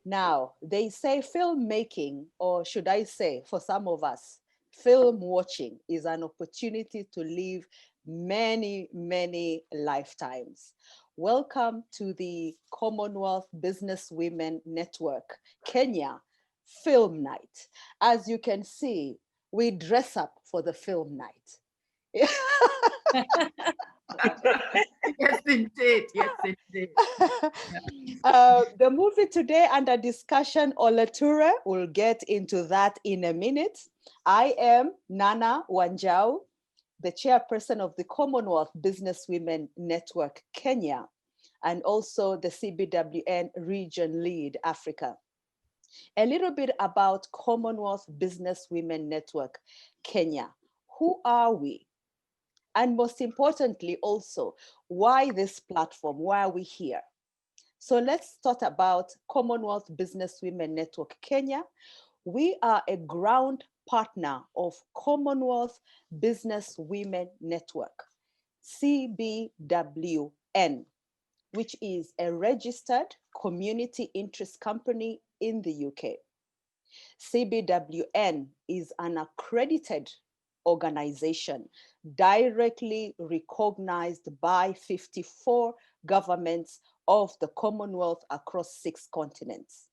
Now, they say filmmaking, or should I say, for some of us, film watching is an opportunity to live many, many lifetimes. Welcome to the Commonwealth Business Women Network, Kenya Film Night. As you can see, we dress up for the film night. Yes, indeed. Yes, indeed. The movie today under discussion, Oloture, we'll get into that in a minute. I am Nana Wanjau, the chairperson of the Commonwealth Business Women Network Kenya, and also the CBWN Region Lead Africa. A little bit about Commonwealth Business Women Network Kenya. Who are we? And most importantly, also, why this platform? Why are we here? So let's talk about Commonwealth Business Women Network Kenya. We are a ground partner of Commonwealth Business Women Network, CBWN, which is a registered community interest company in the UK. CBWN is an accredited organization directly recognized by 54 governments of the Commonwealth across 6 continents.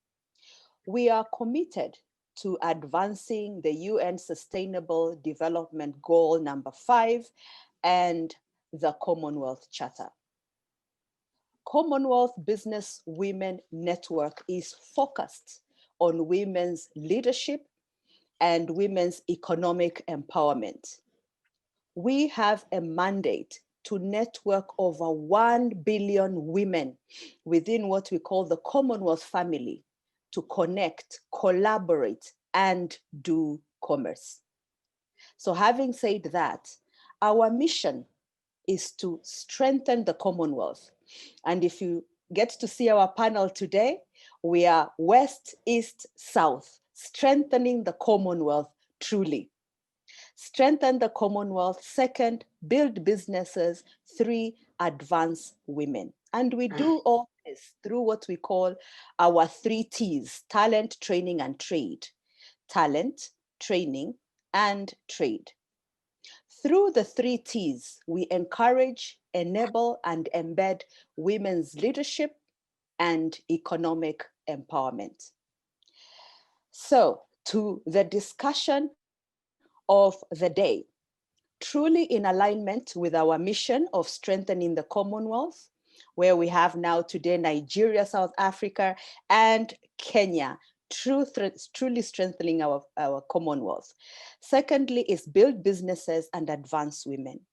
We are committed to advancing the UN Sustainable Development Goal number 5 and the Commonwealth Charter. Commonwealth Business Women Network is focused on women's leadership and women's economic empowerment. We have a mandate to network over 1 billion women within what we call the Commonwealth family to connect, collaborate, and do commerce. So having said that, our mission is to strengthen the Commonwealth. And if you get to see our panel today, we are West, East, South, strengthening the Commonwealth truly. Strengthen the Commonwealth. 2nd, build businesses. 3, advance women. And we do all this through what we call our 3 T's, talent, training, and trade. Talent, training, and trade. Through the 3 T's, we encourage, enable, and embed women's leadership and economic empowerment. So, to the discussion of the day, truly in alignment with our mission of strengthening the Commonwealth, where we have now today Nigeria, South Africa, and Kenya, truly strengthening our Commonwealth. Secondly is build businesses and advance women.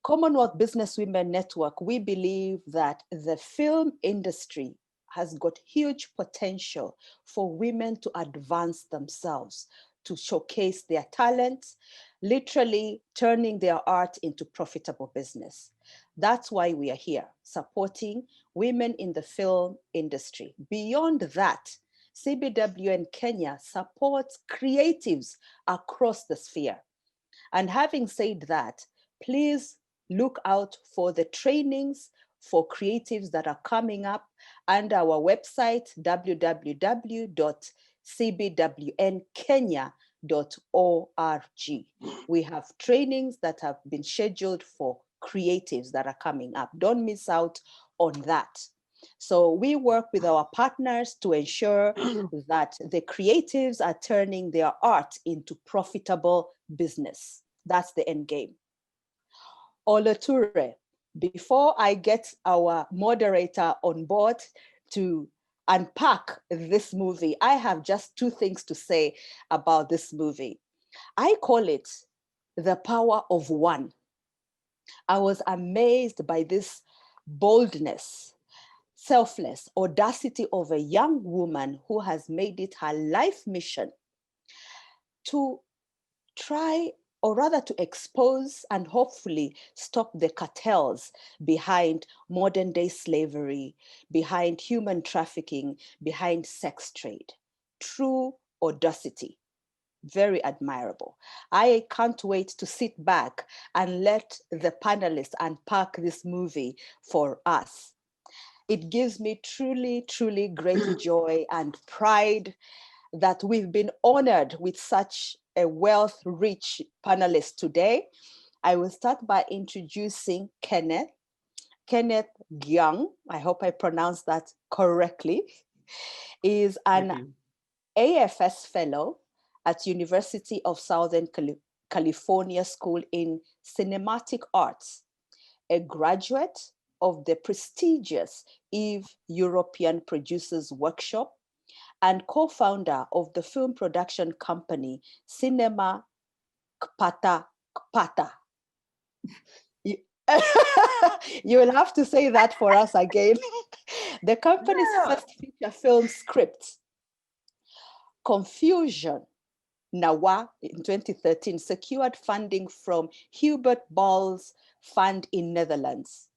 Commonwealth Business Women Network, we believe that the film industry has got huge potential for women to advance themselves, to showcase their talents, literally turning their art into profitable business. That's why we are here, supporting women in the film industry. Beyond that, CBWN Kenya supports creatives across the sphere. And having said that, please look out for the trainings for creatives that are coming up and our website, www.cbwnkenya.org. We have trainings that have been scheduled for creatives that are coming up. Don't miss out on that. So we work with our partners to ensure that the creatives are turning their art into profitable business. That's the end game. Oloture, before I get our moderator on board to unpack this movie, I have just 2 things to say about this movie. I call it the power of one. I was amazed by this boldness, selfless audacity of a young woman who has made it her life mission to try, or rather to expose and hopefully stop the cartels behind modern day slavery, behind human trafficking, behind sex trade. True audacity. Very admirable. I can't wait to sit back and let the panelists unpack this movie for us. It gives me truly, truly great joy and pride that we've been honored with such a wealth-rich panelist today. I will start by introducing Kenneth. Kenneth Gyang, I hope I pronounced that correctly, is an AFS fellow at University of Southern California School in Cinematic Arts, a graduate of the prestigious Eve European Producers Workshop, and co-founder of the film production company Cinema Kpata Kpata. You will have to say that for us again. The company's first feature film script, Confusion Nawa, in 2013, secured funding from Hubert Ball's fund in Netherlands.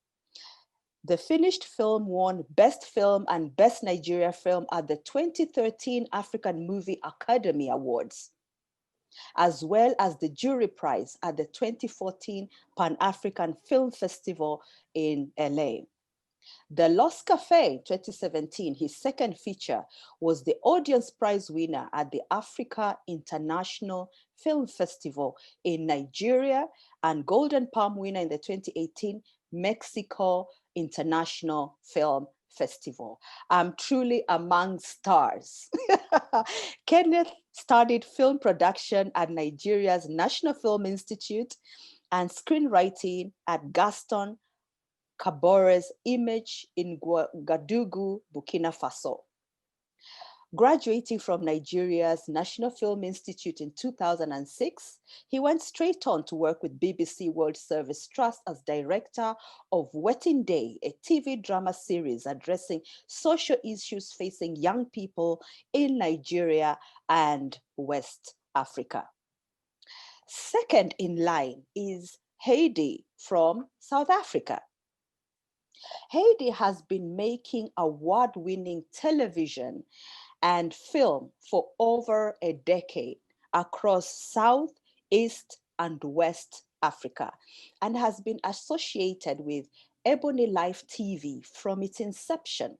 The finished film won Best Film and Best Nigeria Film at the 2013 African Movie Academy Awards, as well as the jury prize at the 2014 Pan-African Film Festival in LA. The Lost Cafe 2017, his second feature, was the audience prize winner at the Africa International Film Festival in Nigeria and Golden Palm winner in the 2018 Mexico International Film Festival. I'm truly among stars. Kenneth studied film production at Nigeria's National Film Institute and screenwriting at Gaston Kabore's Image in Gadugu, Burkina Faso. Graduating from Nigeria's National Film Institute in 2006, he went straight on to work with BBC World Service Trust as director of Wetting Day, a TV drama series addressing social issues facing young people in Nigeria and West Africa. Second in line is Heidi from South Africa. Heidi has been making award-winning television and film for over a decade across South, East, and West Africa, and has been associated with Ebony Life TV from its inception,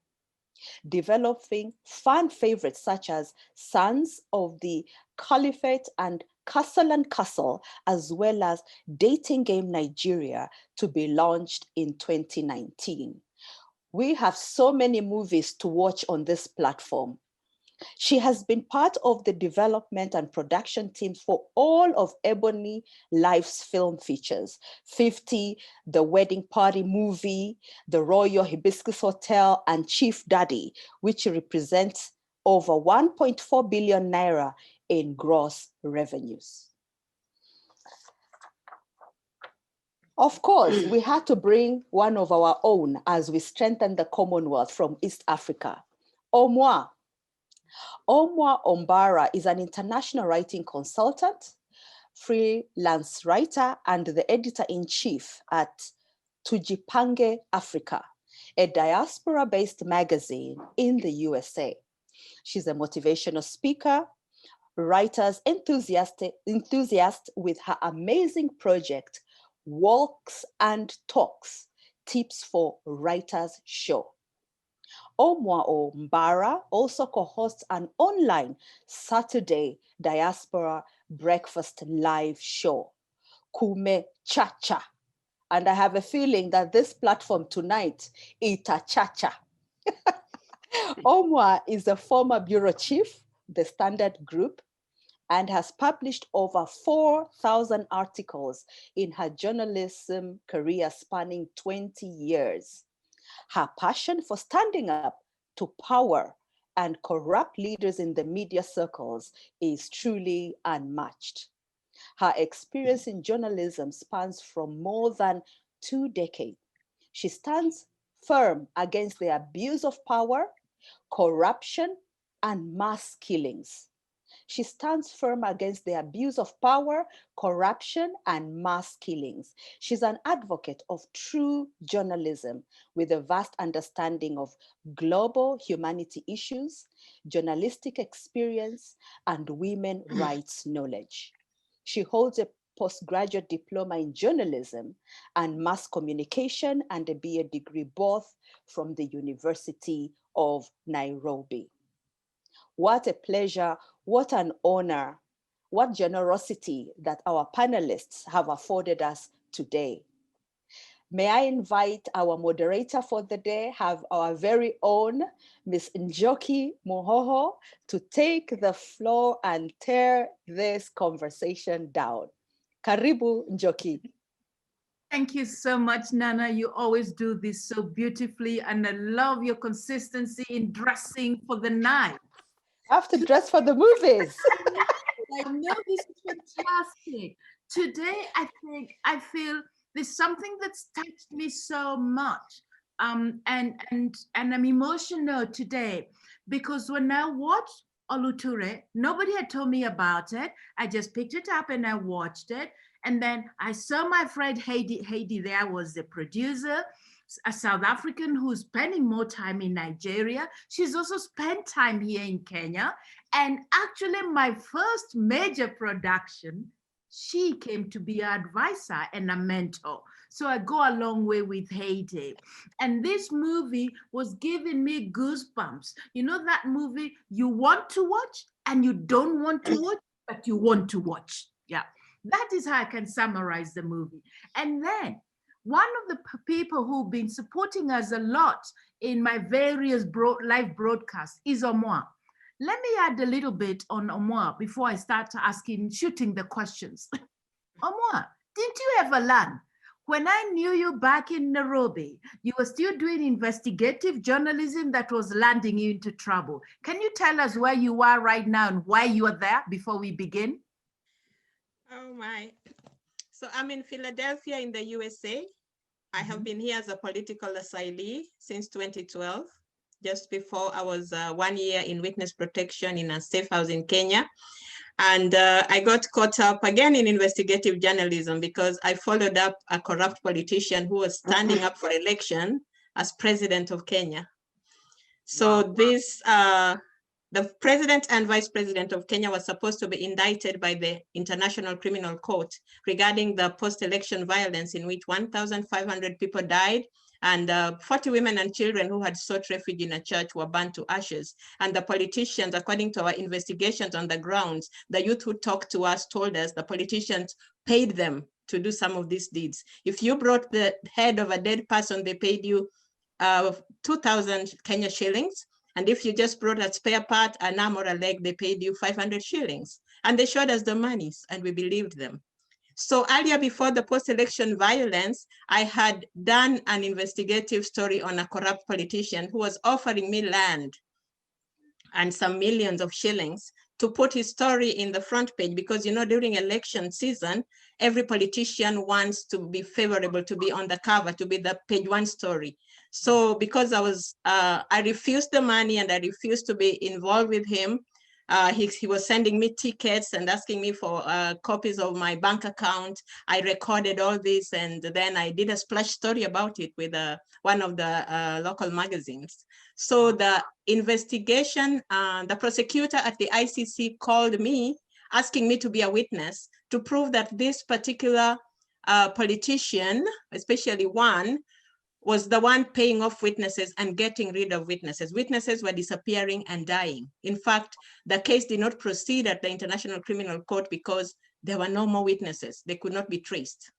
developing fan favorites such as Sons of the Caliphate and Castle and Castle, as well as Dating Game Nigeria, to be launched in 2019. We have so many movies to watch on this platform. She has been part of the development and production teams for all of Ebony Life's film features, 50, The Wedding Party Movie, The Royal Hibiscus Hotel, and Chief Daddy, which represents over 1.4 billion naira in gross revenues. Of course, we had to bring one of our own as we strengthen the Commonwealth from East Africa, Omwa. Omwa Ombara is an international writing consultant, freelance writer, and the editor-in-chief at Tujipange Africa, a diaspora-based magazine in the USA. She's a motivational speaker, writer's enthusiast with her amazing project, Walks and Talks, Tips for Writers Show. Omwa Ombara also co-hosts an online Saturday diaspora breakfast live show, Kume Chacha. And I have a feeling that this platform tonight, Ita Chacha. Omwa is a former bureau chief, the Standard Group, and has published over 4,000 articles in her journalism career spanning 20 years. Her passion for standing up to power and corrupt leaders in the media circles is truly unmatched. Her experience in journalism spans from more than 2 decades. She stands firm against the abuse of power, corruption, and mass killings. She stands firm against the abuse of power, corruption, and mass killings. She's an advocate of true journalism with a vast understanding of global humanity issues, journalistic experience, and women rights knowledge. She holds a postgraduate diploma in journalism and mass communication, and a BA degree both from the University of Nairobi. What a pleasure, what an honor, what generosity that our panelists have afforded us today. May I invite our moderator for the day, have our very own Ms. Njoki Muhoho, to take the floor and tear this conversation down. Karibu, Njoki. Thank you so much, Nana. You always do this so beautifully, and I love your consistency in dressing for the night. I have to dress for the movies. I know this is fantastic. Today, I feel there's something that's touched me so much. And I'm emotional today because when I watched Oloture, nobody had told me about it. I just picked it up and I watched it. And then I saw my friend Heidi. Heidi there was the producer, a South African who's spending more time in Nigeria. She's also spent time here in Kenya. And actually my first major production, she came to be an advisor and a mentor. So I go a long way with Haiti. And this movie was giving me goosebumps. You know that movie you want to watch and you don't want to watch, but you want to watch. Yeah, that is how I can summarize the movie. And then one of the people who've been supporting us a lot in my various live broadcasts is Omwa. Let me add a little bit on Omwa before I start shooting the questions. Omwa, didn't you ever learn? When I knew you back in Nairobi, you were still doing investigative journalism that was landing you into trouble. Can you tell us where you are right now and why you are there before we begin? Oh my. So I'm in Philadelphia in the USA. I have been here as a political asylee since 2012. Just before I was 1 year in witness protection in a safe house in Kenya. And I got caught up again in investigative journalism because I followed up a corrupt politician who was standing up for election as president of Kenya. So this, the president and vice president of Kenya was supposed to be indicted by the International Criminal Court regarding the post-election violence in which 1,500 people died and 40 women and children who had sought refuge in a church were burnt to ashes. And the politicians, according to our investigations on the grounds, the youth who talked to us told us the politicians paid them to do some of these deeds. If you brought the head of a dead person, they paid you 2,000 Kenya shillings. And if you just brought a spare part, an arm or a leg, they paid you 500 shillings. And they showed us the monies and we believed them. So earlier before the post-election violence, I had done an investigative story on a corrupt politician who was offering me land and some millions of shillings to put his story in the front page because, you know, during election season, every politician wants to be favorable, to be on the cover, to be the page one story. So because I refused the money and I refused to be involved with him, he was sending me tickets and asking me for copies of my bank account. I recorded all this and then I did a splash story about it with one of the local magazines. So the investigation, the prosecutor at the ICC called me, asking me to be a witness to prove that this particular politician, especially one, was the one paying off witnesses and getting rid of witnesses. Witnesses were disappearing and dying. In fact, the case did not proceed at the International Criminal Court because there were no more witnesses. They could not be traced.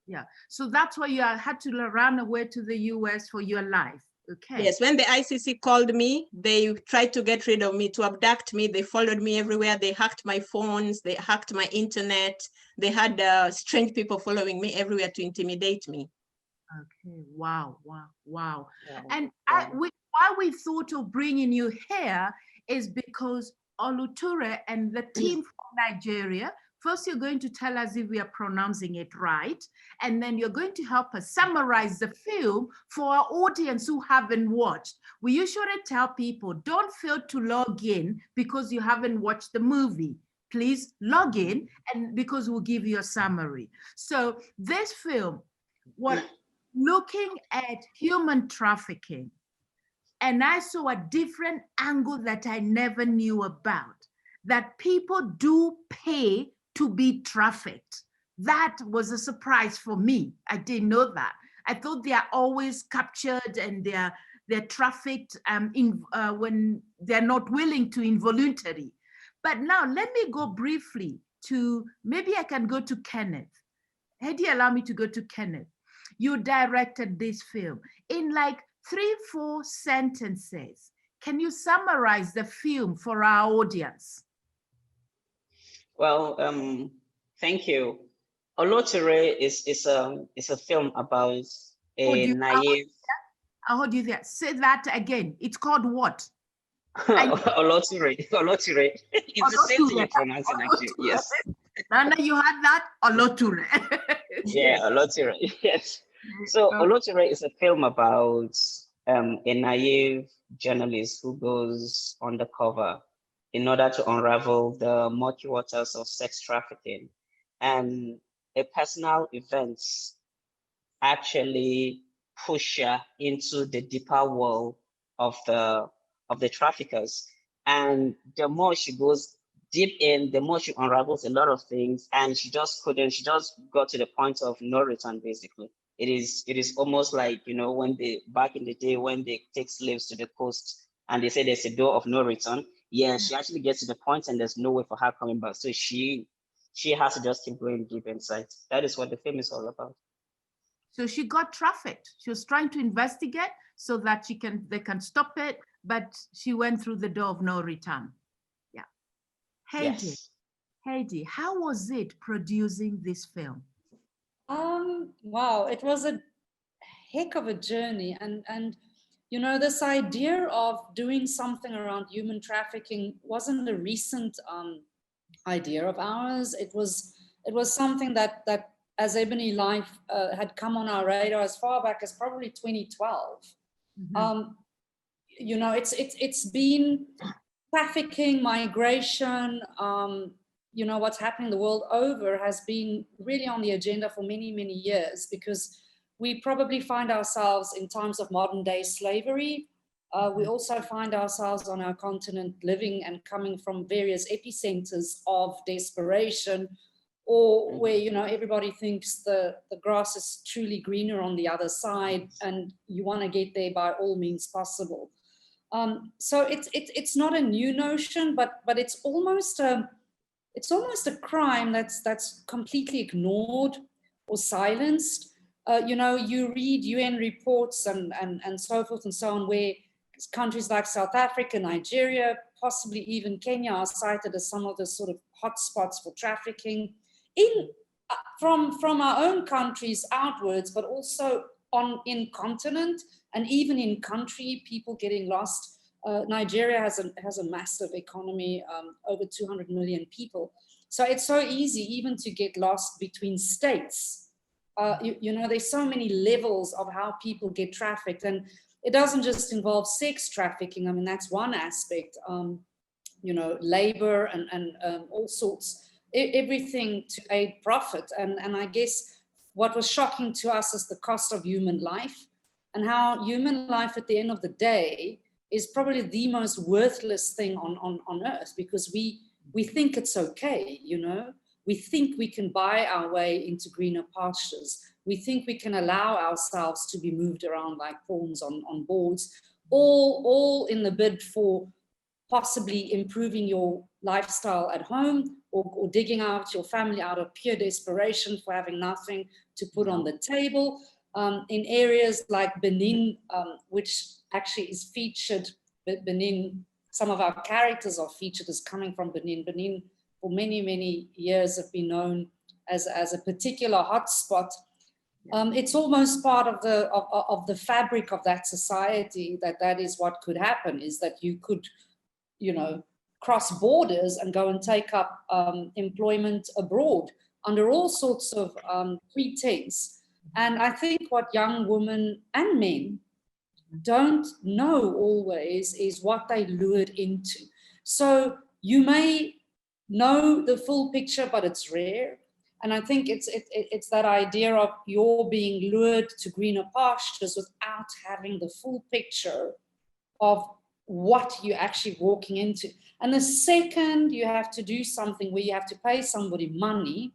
Yeah. So that's why you had to run away to the US for your life. Okay. Yes, when the ICC called me, they tried to get rid of me, to abduct me. They followed me everywhere. They hacked my phones. They hacked my internet. They had strange people following me everywhere to intimidate me. Okay, wow. And why we thought of bringing you here is because Oloture and the team from Nigeria, first you're going to tell us if we are pronouncing it right, and then you're going to help us summarize the film for our audience who haven't watched. We usually tell people, don't fail to log in because you haven't watched the movie. Please log in, and because we'll give you a summary. So this film, looking at human trafficking, and I saw a different angle that I never knew about, that people do pay to be trafficked. That was a surprise for me. I didn't know that. I thought they are always captured and they're trafficked when they're not willing to involuntary. But now let me go briefly to, maybe I can go to Kenneth. Heidi, allow me to go to Kenneth. You directed this film. In like 3-4 sentences, can you summarize the film for our audience? Well, thank you. Oloture is a film about a naive. I'll hold you there. Say that again. It's called what? Oloture. Oloture. It's the same thing you're pronouncing, actually. Yes. Nana, you had that? Oloture. Yeah, Oloture. Yes. So Oloture is a film about a naive journalist who goes undercover in order to unravel the murky waters of sex trafficking. And a personal event actually push her into the deeper world of the traffickers. And the more she goes deep in, the more she unravels a lot of things, and she just got to the point of no return, basically. It is almost like, you know, when back in the day when they take slaves to the coast and they say there's a door of no return. Yeah, she actually gets to the point and there's no way for her coming back. So she has to just keep going deep inside. That is what the film is all about. So she got trafficked. She was trying to investigate so that they can stop it, but she went through the door of no return. Yeah. Heidi, Yes. Heidi, how was it producing this film? Wow, it was a heck of a journey, and you know, this idea of doing something around human trafficking wasn't a recent idea of ours. It was something that as Ebony Life had come on our radar as far back as probably 2012. Mm-hmm. You know, it's been trafficking, migration, you know, what's happening the world over has been really on the agenda for many, many years, because we probably find ourselves in times of modern day slavery. We also find ourselves on our continent living and coming from various epicenters of desperation, or where, you know, everybody thinks the grass is truly greener on the other side and you want to get there by all means possible. So it's not a new notion, but it's almost a crime that's completely ignored or silenced. You know, you read UN reports and so forth and so on, where countries like South Africa, Nigeria, possibly even Kenya are cited as some of the sort of hotspots for trafficking from our own countries outwards, but also in continent and even in country, people getting lost. Nigeria has a massive economy, over 200 million people. So it's so easy even to get lost between states. You know, there's so many levels of how people get trafficked, and it doesn't just involve sex trafficking. I mean, that's one aspect, you know, labor and all sorts, everything to aid profit. And I guess what was shocking to us is the cost of human life, and how human life at the end of the day is probably the most worthless thing on earth, because we think it's okay, you know? We think we can buy our way into greener pastures. We think we can allow ourselves to be moved around like pawns on boards, all in the bid for possibly improving your lifestyle at home, or digging out your family out of pure desperation for having nothing to put on the table. In areas like Benin, which actually is featured, Benin, some of our characters are featured as coming from Benin. Benin, for many, many years, have been known as a particular hotspot. It's almost part of the fabric of that society, that is what could happen, is that you could, you know, cross borders and go and take up employment abroad under all sorts of pretense. And I think what young women and men don't know always is what they lured into. So you may know the full picture, but it's rare. And I think it's that idea of you're being lured to greener pastures without having the full picture of what you're actually walking into. And the second you have to do something where you have to pay somebody money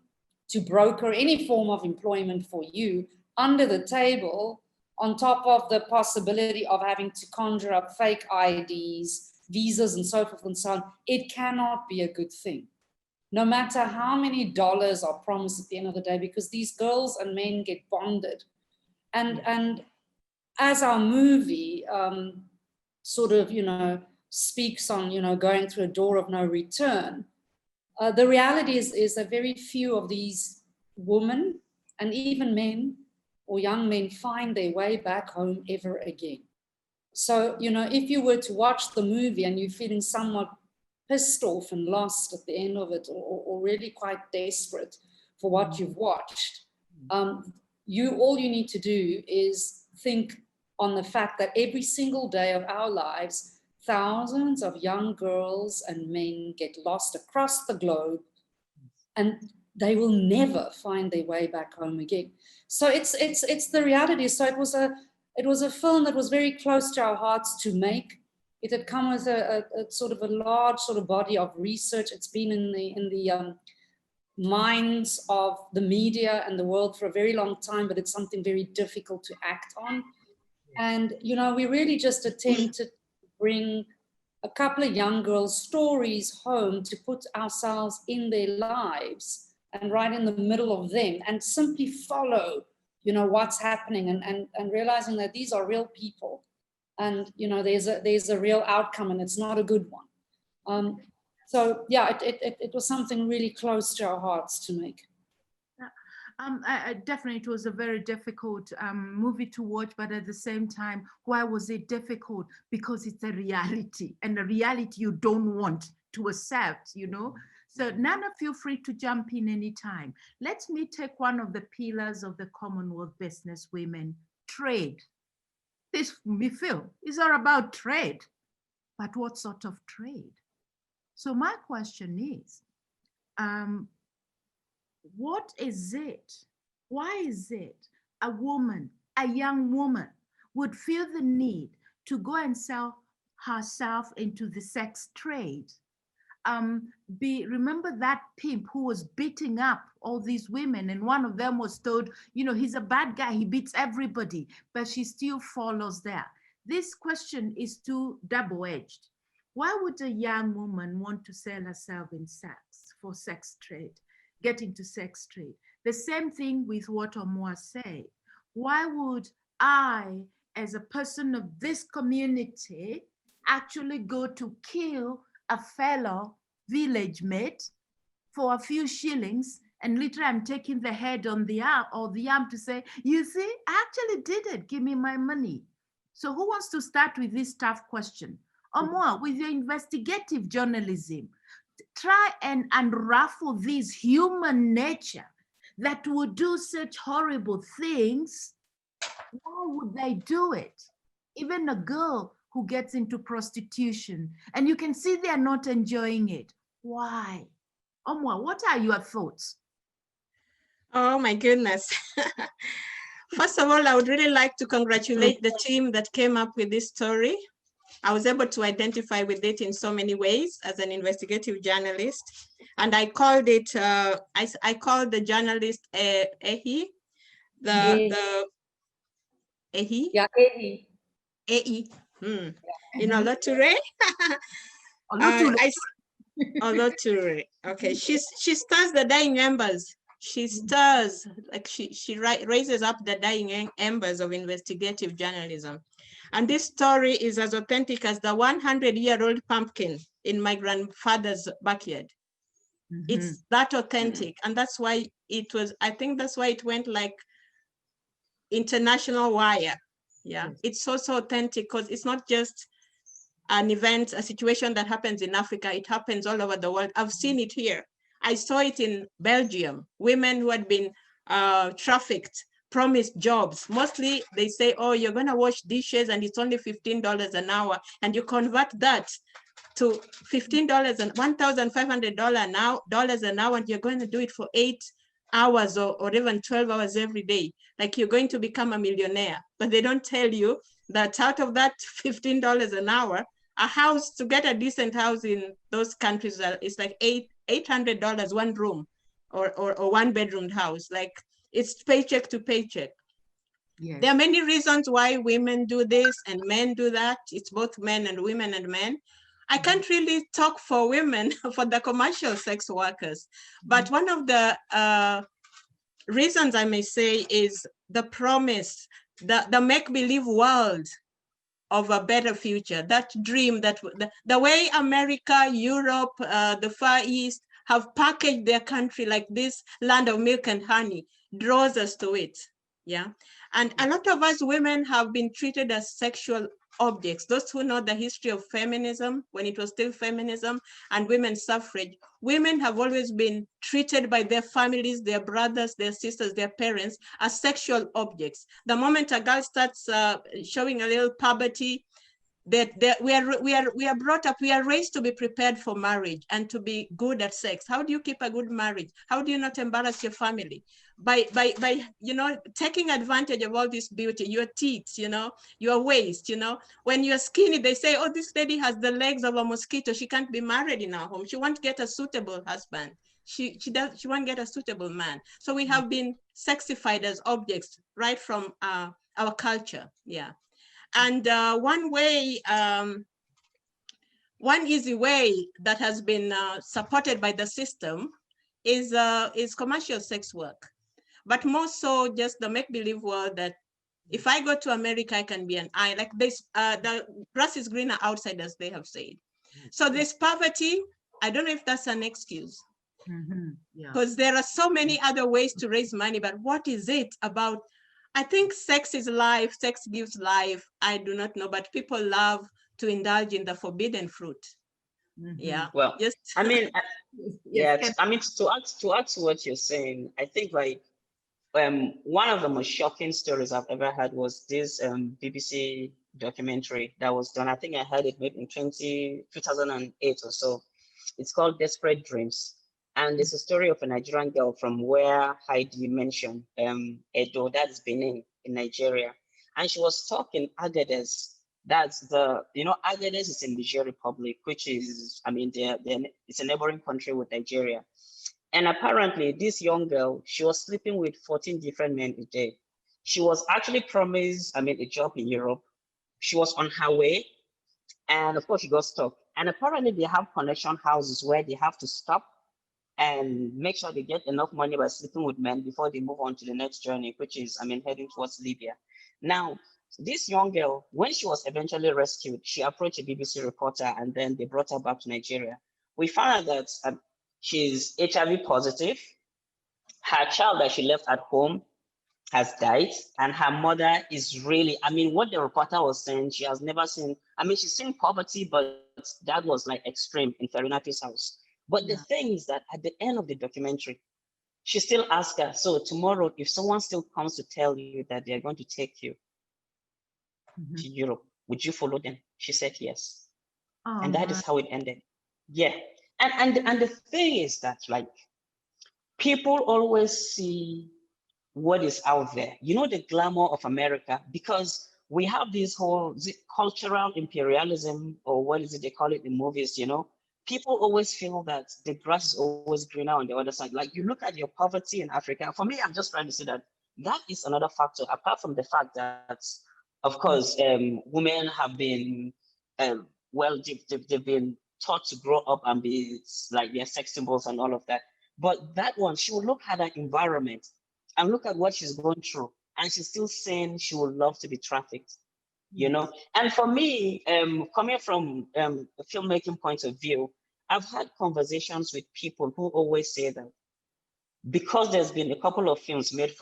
to broker any form of employment for you under the table, on top of the possibility of having to conjure up fake IDs, visas, and so forth and so on, it cannot be a good thing. No matter how many dollars are promised at the end of the day, because these girls and men get bonded. And as our movie sort of, speaks on, going through a door of no return, the reality is that very few of these women and even men or young men find their way back home ever again. So, if you were to watch the movie and you're feeling somewhat pissed off and lost at the end of it, or really quite desperate for what you've watched, all you need to do is think on the fact that every single day of our lives, thousands of young girls and men get lost across the globe, and they will never find their way back home again. So it's the reality. So it was a film that was very close to our hearts to make. It had come with a sort of a large sort of body of research. It's been in the minds of the media and the world for a very long time, but it's something very difficult to act on. And, we really just attempted to bring a couple of young girls' stories home to put ourselves in their lives and right in the middle of them, and simply follow, what's happening, and realizing that these are real people, and there's a real outcome, and it's not a good one. So yeah, it was something really close to our hearts to make. Definitely, it was a very difficult movie to watch, but at the same time, why was it difficult? Because it's a reality, and a reality you don't want to accept, So Nana, feel free to jump in anytime. Let me take one of the pillars of the Commonwealth business women, trade. This film is all about trade, but what sort of trade? So my question is, what is it? Why is it a woman, a young woman, would feel the need to go and sell herself into the sex trade? Remember that pimp who was beating up all these women, and one of them was told, he's a bad guy, he beats everybody, but she still follows there. This question is too double-edged. Why would a young woman want to sell herself in sex for sex trade, get into sex trade? The same thing with what Omwa said. Why would I, as a person of this community, actually go to kill a fellow village mate for a few shillings, and literally I'm taking the head on the arm or the arm to say, you see, I actually did it, give me my money. So who wants to start with this tough question? Omwa, with your investigative journalism, try and unravel this human nature that would do such horrible things. Why would they do it? Even a girl who gets into prostitution, and you can see they're not enjoying it. Why? Omwa, what are your thoughts? Oh my goodness. First of all, I would really like to congratulate the team that came up with this story. I was able to identify with it in so many ways as an investigative journalist. And I called it, I called the journalist Ehi, Ehi? Yeah, Ehi. Ehi. In Oloture. Oloture. Okay, she stirs the dying embers. She stirs, like she raises up the dying embers of investigative journalism. And this story is as authentic as the 100-year-old pumpkin in my grandfather's backyard. It's that authentic. And that's why it was, I think that's why it went like international wire. Yeah, it's so authentic because it's not just an event, a situation that happens in Africa, it happens all over the world. I've seen it here. I saw it in Belgium, women who had been trafficked, promised jobs. Mostly they say, oh, you're gonna wash dishes and it's only $15 an hour. And you convert that to $15 and $1,500 now an hour, and you're going to do it for 8 hours or even 12 hours every day. Like you're going to become a millionaire. But they don't tell you that out of that $15 an hour, a house, to get a decent house in those countries, is like $800 one room. or one-bedroom house. Like, it's paycheck to paycheck. Yes. There are many reasons why women do this and men do that. It's both men and women and men. I can't really talk for women, for the commercial sex workers, but one of the reasons I may say is the promise, the make-believe world of a better future, that dream, that the way America, Europe, the Far East have packaged their country like this land of milk and honey draws us to it. Yeah. And a lot of us women have been treated as sexual objects. Those who know the history of feminism, when it was still feminism and women's suffrage, women have always been treated by their families, their brothers, their sisters, their parents as sexual objects. The moment a girl starts showing a little puberty, we are brought up, we are raised to be prepared for marriage and to be good at sex. How do you keep a good marriage? How do you not embarrass your family? By you know, taking advantage of all this beauty, your teeth, you know, your waist, you know. When you're skinny, they say, oh, this lady has the legs of a mosquito. She can't be married in our home. She won't get a suitable husband. She won't get a suitable man. So we have been sexified as objects right from our culture. Yeah. And one easy way that has been supported by the system is commercial sex work, but more so just the make-believe world that if I go to America, I can be an eye. Like this, the grass is greener outside, as they have said. So this poverty, I don't know if that's an excuse. Because there are so many other ways to raise money, but what is it about? I think sex is life, sex gives life. I do not know, but people love to indulge in the forbidden fruit. Yeah. Well, just I mean, yes. I mean, to add to what you're saying, I think like one of the most shocking stories I've ever had was this BBC documentary that was done. I think I heard it maybe in 2008 or so. It's called Desperate Dreams. And it's a story of a Nigerian girl from where Heidi mentioned, Edo, that's Benin in Nigeria. And she was stuck in Agadez. That's Agadez is in Niger Republic, which is, I mean, it's a neighboring country with Nigeria. And apparently this young girl, she was sleeping with 14 different men a day. She was actually promised, I mean, a job in Europe. She was on her way. And of course she got stuck. And apparently they have connection houses where they have to stop and make sure they get enough money by sleeping with men before they move on to the next journey, which is, I mean, heading towards Libya. Now, this young girl, when she was eventually rescued, she approached a BBC reporter and then they brought her back to Nigeria. We found out that she's HIV positive. Her child that she left at home has died, and her mother is really, I mean, what the reporter was saying, she has never seen, I mean, she's seen poverty, but that was like extreme in Farinati's house. But the thing is that at the end of the documentary, she still asked her, so tomorrow, if someone still comes to tell you that they're going to take you to Europe, would you follow them? She said yes. Oh, and that is how it ended. Yeah. And the thing is that, like, people always see what is out there, you know, the glamour of America, because we have this whole cultural imperialism, or what is it they call it in movies, you know. People always feel that the grass is always greener on the other side. Like, you look at your poverty in Africa. For me, I'm just trying to say that that is another factor, apart from the fact that, of course, women have been, well, they've been taught to grow up and be like their sex symbols and all of that. But that one, she will look at her environment and look at what she's going through, and she's still saying she would love to be trafficked, you know? And for me, coming from a filmmaking point of view, I've had conversations with people who always say that because there's been a couple of films made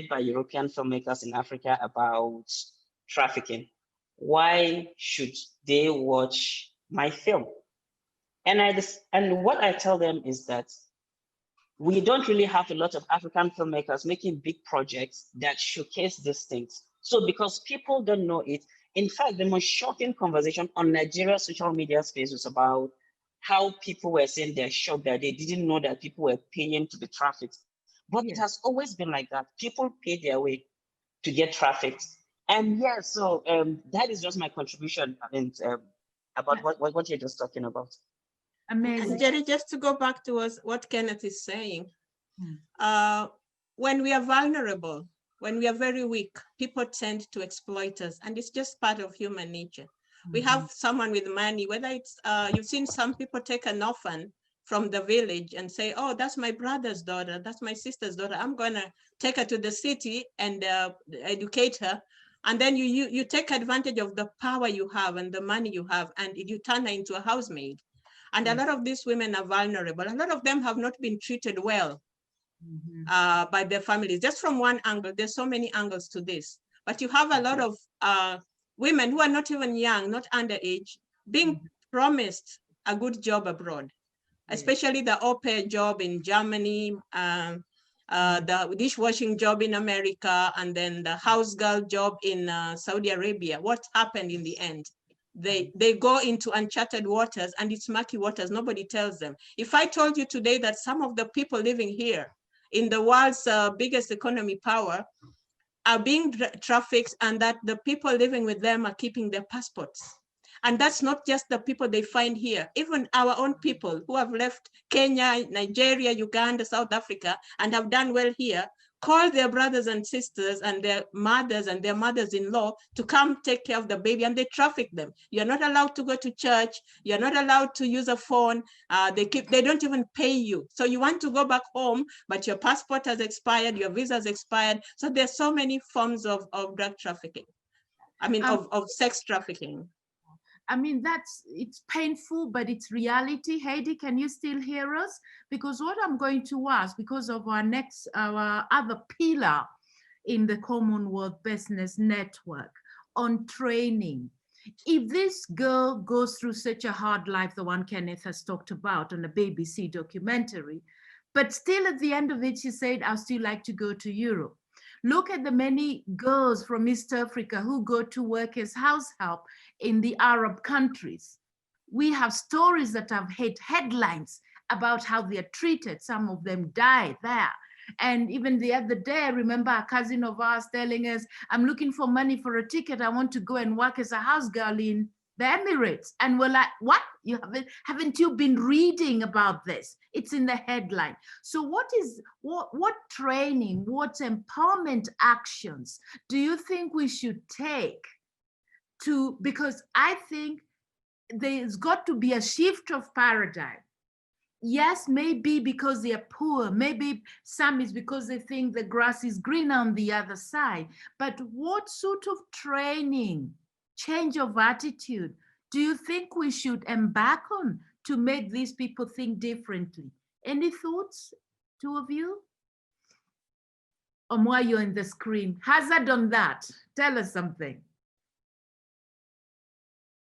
by European filmmakers in Africa about trafficking, why should they watch my film? And what I tell them is that we don't really have a lot of African filmmakers making big projects that showcase these things. So because people don't know it, in fact, the most shocking conversation on Nigeria's social media space was about how people were saying they're shocked that they didn't know that people were paying to be trafficked. But it has always been like that. People pay their way to get trafficked. And yeah, so that is just my contribution about what you're just talking about. Amazing. And Jerry, just to go back to what Kenneth is saying, When we are vulnerable, when we are very weak, people tend to exploit us, and it's just part of human nature. We have someone with money, whether it's, you've seen some people take an orphan from the village and say, oh, that's my brother's daughter, that's my sister's daughter, I'm gonna take her to the city and educate her. And then you take advantage of the power you have and the money you have, and you turn her into a housemaid. And a lot of these women are vulnerable. A lot of them have not been treated well by their families. Just from one angle, there's so many angles to this. But you have a lot of women who are not even young, not underage, being promised a good job abroad, especially the au pair job in Germany, the dishwashing job in America, and then the house girl job in Saudi Arabia. What happened in the end? They go into uncharted waters, and it's murky waters. Nobody tells them. If I told you today that some of the people living here in the world's biggest economy power are being trafficked, and that the people living with them are keeping their passports. And that's not just the people they find here. Even our own people who have left Kenya, Nigeria, Uganda, South Africa, and have done well here, call their brothers and sisters and their mothers-in-law to come take care of the baby, and they traffic them. You're not allowed to go to church. You're not allowed to use a phone. They don't even pay you. So you want to go back home, but your passport has expired, your visa has expired. So there's so many forms of drug trafficking. I mean, of sex trafficking. I mean, it's painful, but it's reality. Heidi, can you still hear us? Because what I'm going to ask, because of our other pillar in the Commonwealth Business Network on training, if this girl goes through such a hard life, the one Kenneth has talked about on the BBC documentary, but still at the end of it, she said, I'd still like to go to Europe. Look at the many girls from East Africa who go to work as house help in the Arab countries. We have stories that have hit headlines about how they are treated. Some of them die there. And even the other day, I remember a cousin of ours telling us, I'm looking for money for a ticket. I want to go and work as a house girl in the Emirates. And we're like, what? Haven't you been reading about this? It's in the headline. So what training, what empowerment actions do you think we should take because I think there's got to be a shift of paradigm. Yes, maybe because they are poor, maybe some is because they think the grass is greener on the other side, but what sort of training, change of attitude do you think we should embark on to make these people think differently? Any thoughts, two of you? Omwa, you're in the screen. Hazard on that. Tell us something.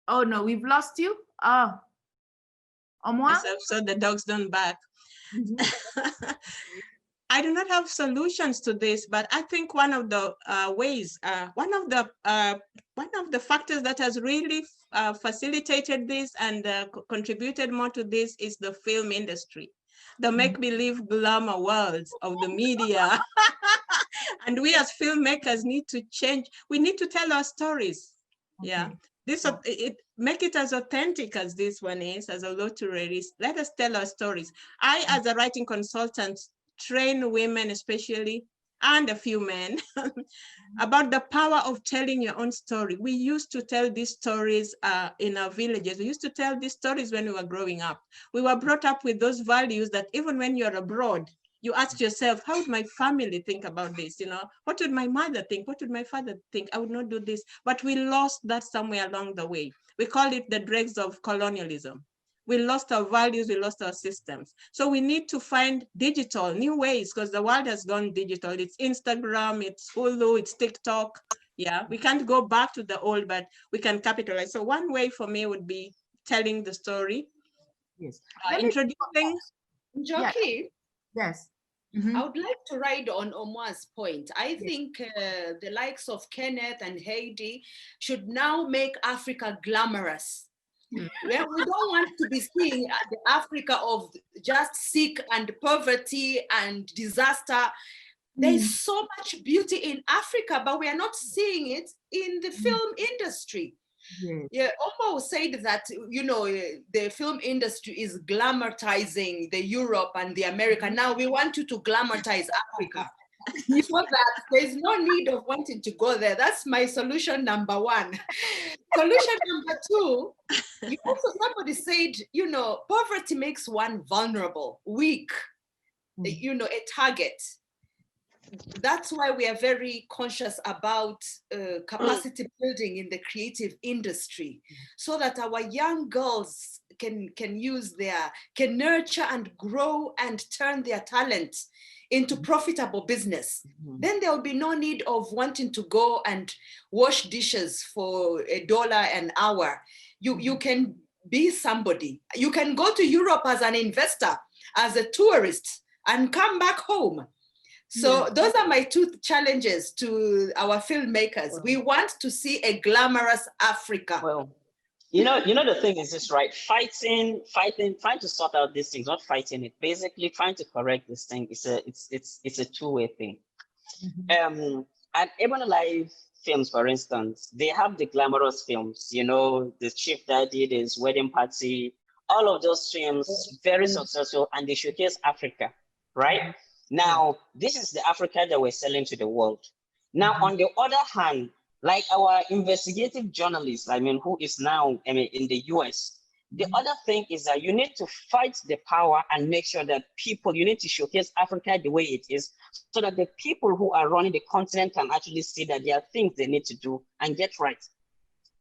Oh no, we've lost you. Oh, Omwa? So the dogs don't bark. I do not have solutions to this, but I think one of the one of the factors that has really facilitated this and contributed more to this is the film industry, the make-believe glamour worlds of the media. And we as filmmakers need to change. We need to tell our stories. Okay. Yeah. Make it as authentic as this one is, as Oloture is. Let us tell our stories. I, as a writing consultant, train women especially, and a few men, about the power of telling your own story. We used to tell these stories in our villages. We used to tell these stories when we were growing up. We were brought up with those values that even when you're abroad, you ask yourself, how would my family think about this? You know, what would my mother think? What would my father think? I would not do this. But we lost that somewhere along the way. We call it the dregs of colonialism. We lost our values, we lost our systems. So we need to find digital, new ways, because the world has gone digital. It's Instagram, it's Hulu, it's TikTok. Yeah, we can't go back to the old, but we can capitalize. So one way for me would be telling the story. Yes. Introducing. Jackie? Yes. I would like to ride on Omwa's point. I think the likes of Kenneth and Heidi should now make Africa glamorous. We don't want to be seeing the Africa of just sick and poverty and disaster. There's so much beauty in Africa, but we are not seeing it in the film industry. Yes. Yeah, Omwa said that, you know, the film industry is glamorizing the Europe and the America. Now we want you to glamorize Africa. You know that there's no need of wanting to go there. That's my solution number one. Solution number two, you also, somebody said, you know, poverty makes one vulnerable, weak, you know, a target. That's why we are very conscious about capacity building in the creative industry, so that our young girls can nurture and grow and turn their talent into profitable business. Then there will be no need of wanting to go and wash dishes for $1 an hour. You can be somebody. You can go to Europe as an investor, as a tourist, and come back home. So those are my two challenges to our filmmakers. We want to see a glamorous Africa. Well, you know, the thing is this, right? Fighting, trying to sort out these things, not fighting it. Basically, trying to correct this thing is it's a two-way thing. At Ebony Live Films, for instance, they have the glamorous films. You know, the Chief Daddy, this Wedding Party, all of those films very successful, and they showcase Africa, right? Now, this is the Africa that we're selling to the world. Now, on the other hand, like our investigative journalist, I mean, who is now, I mean, in the US, the other thing is that you need to fight the power and make sure that people, you need to showcase Africa the way it is, so that the people who are running the continent can actually see that there are things they need to do and get right.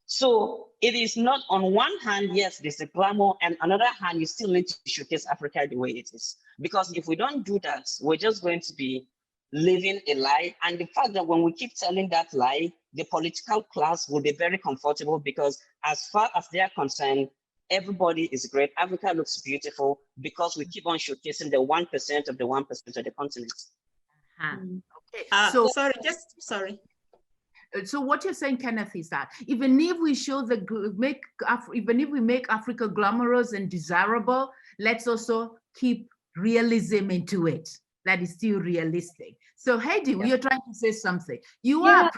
So it is not, on one hand, yes, there's a glamour, and another hand, you still need to showcase Africa the way it is. Because if we don't do that, we're just going to be living a lie. And the fact that when we keep telling that lie, the political class will be very comfortable, because as far as they are concerned, everybody is great. Africa looks beautiful because we keep on showcasing the 1% of the 1% of the continent. Okay. Sorry. So what you're saying, Kenneth, is that even if we show even if we make Africa glamorous and desirable, let's also keep realism into it. That is still realistic. So Heidi, you're trying to say something. You are.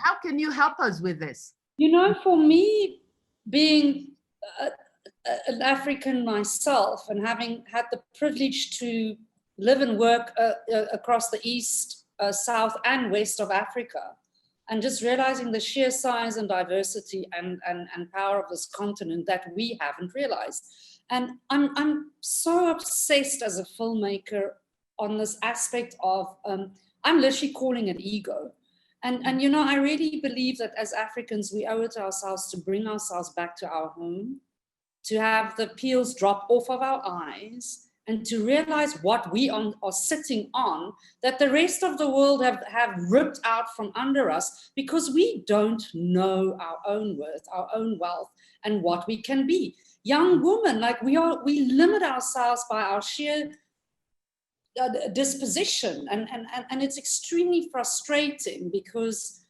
How can you help us with this? You know, for me, being an African myself and having had the privilege to live and work across the east, south, and west of Africa, and just realizing the sheer size and diversity and power of this continent that we haven't realized. And I'm so obsessed as a filmmaker on this aspect of, I'm literally calling it ego. And you know, I really believe that as Africans, we owe it to ourselves to bring ourselves back to our home, to have the peels drop off of our eyes, and to realize what we are sitting on, that the rest of the world have ripped out from under us, because we don't know our own worth, our own wealth, and what we can be. Young women, like we limit ourselves by our sheer disposition, and it's extremely frustrating, because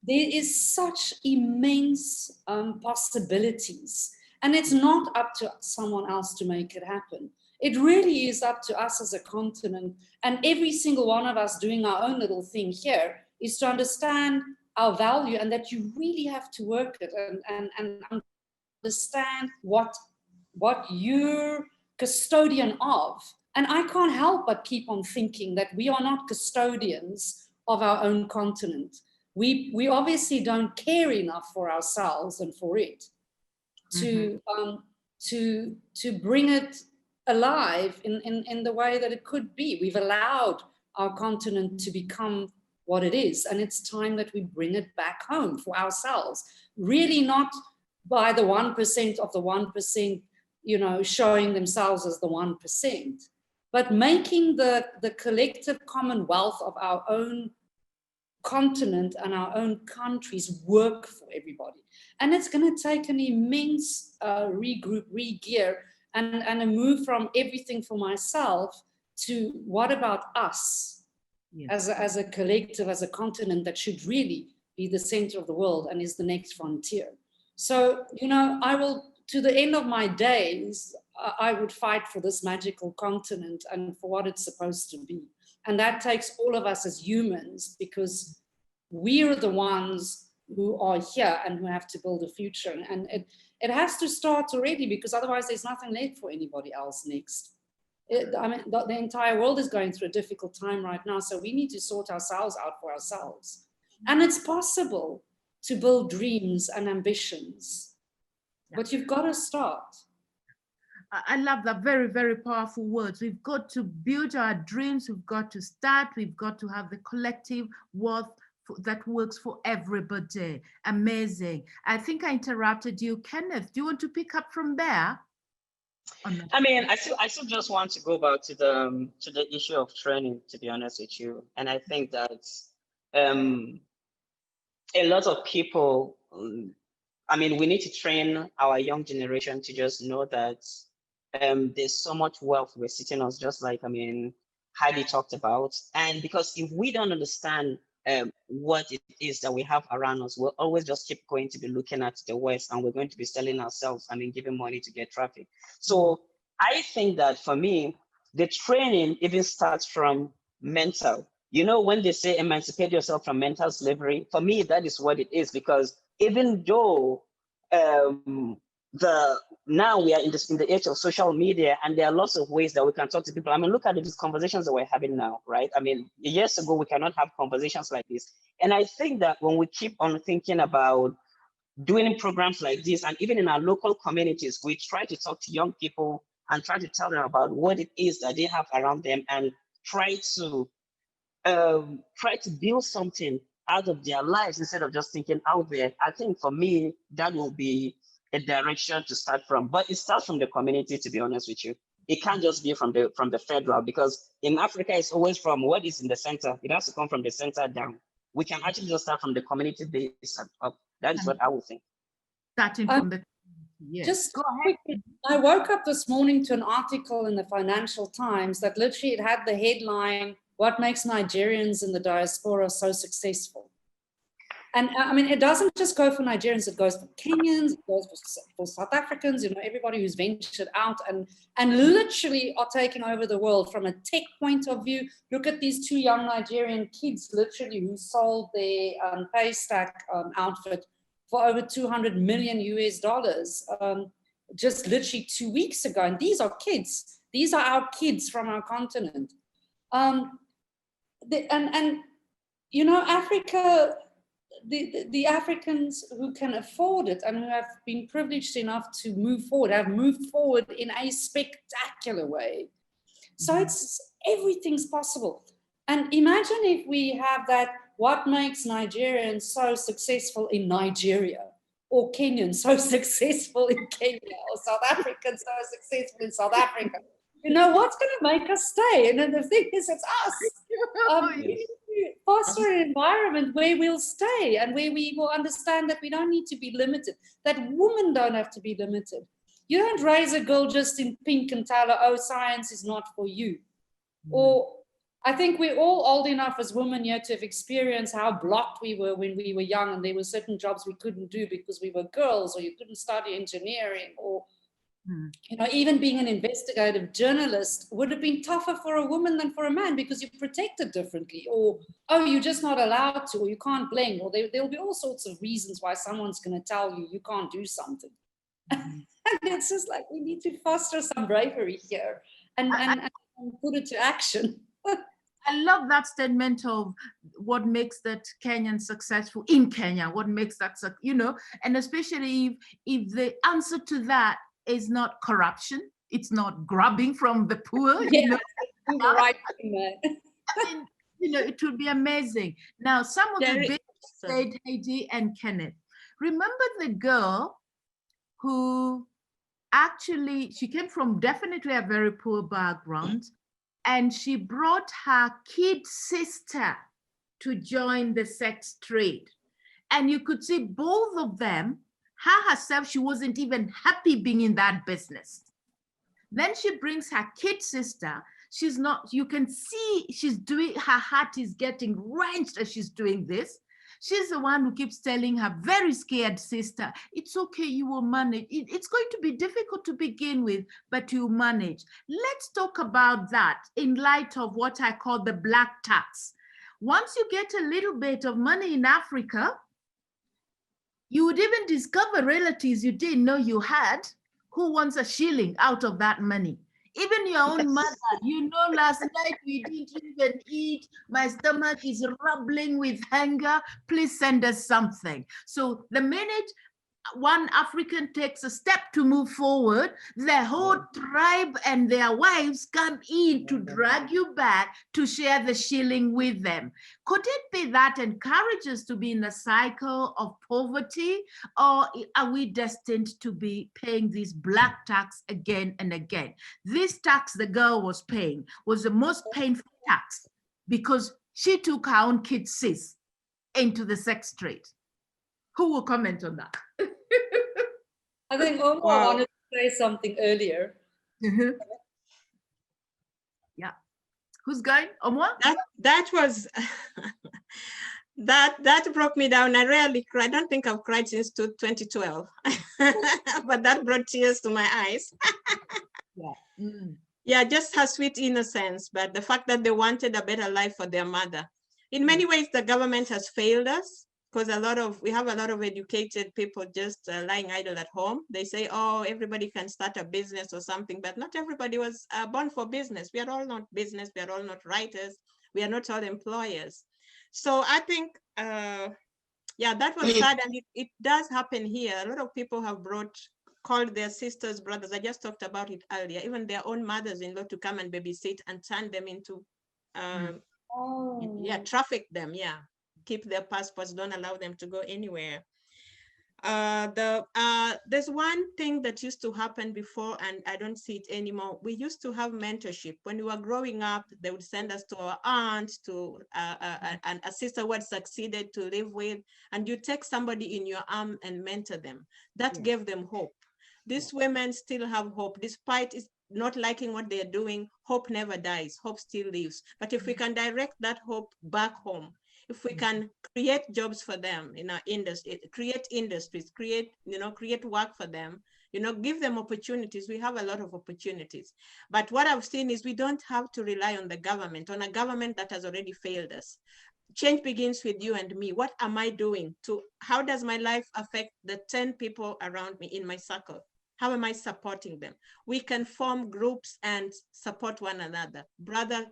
there is such immense possibilities, and it's not up to someone else to make it happen. It really is up to us as a continent, and every single one of us doing our own little thing here is to understand our value, and that you really have to work it and understand what you're custodian of. And I can't help but keep on thinking that we are not custodians of our own continent. We obviously don't care enough for ourselves and for it to bring it alive in the way that it could be. We've allowed our continent to become what it is, and it's time that we bring it back home for ourselves. Really not by the 1% of the 1%, you know, showing themselves as the 1%, but making the collective commonwealth of our own continent and our own countries work for everybody. And it's going to take an immense regroup, re-gear, and a move from everything for myself to what about us as a collective, as a continent that should really be the center of the world and is the next frontier. So, you know, I will, to the end of my days, I would fight for this magical continent and for what it's supposed to be. And that takes all of us as humans, because we're the ones who are here and who have to build a future. And it has to start already, because otherwise there's nothing left for anybody else next. I mean, the entire world is going through a difficult time right now, so we need to sort ourselves out for ourselves. And it's possible to build dreams and ambitions, but you've got to start. I love that. Very, very powerful words. We've got to build our dreams. We've got to start. We've got to have the collective worth that works for everybody. Amazing. I think I interrupted you, Kenneth. Do you want to pick up from there? I mean, I still just want to go back to the issue of training, to be honest with you. And I think that a lot of people, I mean, we need to train our young generation to just know that there's so much wealth we're sitting on, just like, I mean, Heidi talked about. And because if we don't understand what it is that we have around us, we'll always just keep going to be looking at the West, and we're going to be selling ourselves, I mean, giving money to get traffic. So I think that for me, the training even starts from mental. You know, when they say emancipate yourself from mental slavery, for me, that is what it is, because even though now we are in the age of social media, and there are lots of ways that we can talk to people. I mean, look at these conversations that we're having now, right? I mean, years ago, we cannot have conversations like this. And I think that when we keep on thinking about doing programs like this, and even in our local communities, we try to talk to young people and try to tell them about what it is that they have around them, and try to build something out of their lives instead of just thinking out there. I think for me, that will be a direction to start from. But it starts from the community, to be honest with you. It can't just be from the federal, because in Africa, it's always from what is in the center. It has to come from the center down. We can actually just start from the community base up. That is what I would think. Starting from the yes. Just go ahead. Quickly, I woke up this morning to an article in the Financial Times that literally it had the headline, "What makes Nigerians in the diaspora so successful?" And I mean, it doesn't just go for Nigerians, it goes for Kenyans, it goes for South Africans, you know, everybody who's ventured out and literally are taking over the world from a tech point of view. Look at these two young Nigerian kids, literally, who sold their Paystack outfit for over $200 million US, just literally 2 weeks ago. And these are kids. These are our kids from our continent. And you know, Africa, the Africans who can afford it and who have been privileged enough to move forward, have moved forward in a spectacular way. So everything's possible. And imagine if we have that, what makes Nigerians so successful in Nigeria, or Kenyans so successful in Kenya, or South Africans so successful in South Africa. You know, what's going to make us stay? And then the thing is, it's us. We need to foster an environment where we'll stay and where we will understand that we don't need to be limited, that women don't have to be limited. You don't raise a girl just in pink and tell her, oh, science is not for you. Or I think we're all old enough as women here to have experienced how blocked we were when we were young, and there were certain jobs we couldn't do because we were girls, or you couldn't study engineering, or you know, even being an investigative journalist would have been tougher for a woman than for a man because you're protected differently, or, oh, you're just not allowed to, or you can't blend, or there'll be all sorts of reasons why someone's going to tell you you can't do something. And it's just like, we need to foster some bravery here and put it to action. I love that statement of what makes that Kenyan successful in Kenya, what makes that, you know, and especially if the answer to that is not corruption, it's not grabbing from the poor, you know. Right thing, I mean, you know, it would be amazing. Now, some of the big said, Heidi and Kenneth, remember the girl who actually, she came from definitely a very poor background, and she brought her kid sister to join the sex trade. And you could see both of them, her herself, she wasn't even happy being in that business. Then she brings her kid sister. She's not, you can see she's doing, her heart is getting wrenched as she's doing this. She's the one who keeps telling her very scared sister, it's okay, you will manage. It's going to be difficult to begin with, but you'll manage. Let's talk about that in light of what I call the black tax. Once you get a little bit of money in Africa, You would even discover relatives you didn't know you had who wants a shilling out of that money. Even your own mother, you know, last night we didn't even eat. My stomach is rumbling with hunger. Please send us something. So the minute one African takes a step to move forward, the whole tribe and their wives come in to drag you back to share the shilling with them. Could it be that encourages us to be in a cycle of poverty, or are we destined to be paying this black tax again and again? This tax the girl was paying was the most painful tax because she took her own kid's sis into the sex trade. Who will comment on that? I think Omwa wanted to say something earlier. Yeah. Who's going? Omwa? That was that broke me down. I rarely cry. I don't think I've cried since 2012. But that brought tears to my eyes. Yeah. Mm. Yeah, just her sweet innocence, but the fact that they wanted a better life for their mother. In many ways, the government has failed us, because we have a lot of educated people just lying idle at home. They say, oh, everybody can start a business or something, but not everybody was born for business. We are all not business. We are all not writers. We are not all employers. So I think, yeah, that was sad. And it does happen here. A lot of people have called their sisters, brothers. I just talked about it earlier, even their own mothers-in-law to come and babysit and turn them into, yeah, traffic them, yeah. Keep their passports, don't allow them to go anywhere. There's one thing that used to happen before, and I don't see it anymore. We used to have mentorship. When we were growing up, they would send us to our aunt, to and a sister who had succeeded to live with, and you take somebody in your arm and mentor them. That gave them hope. These women still have hope, despite not liking what they're doing. Hope never dies, hope still lives. But if we can direct that hope back home, if we can create jobs for them in our industry, create industries, create work for them, give them opportunities. We have a lot of opportunities. But what I've seen is we don't have to rely on the government, on a government that has already failed us. Change begins with you and me. What am I doing how does my life affect the 10 people around me in my circle? How am I supporting them? We can form groups and support one another. Brother,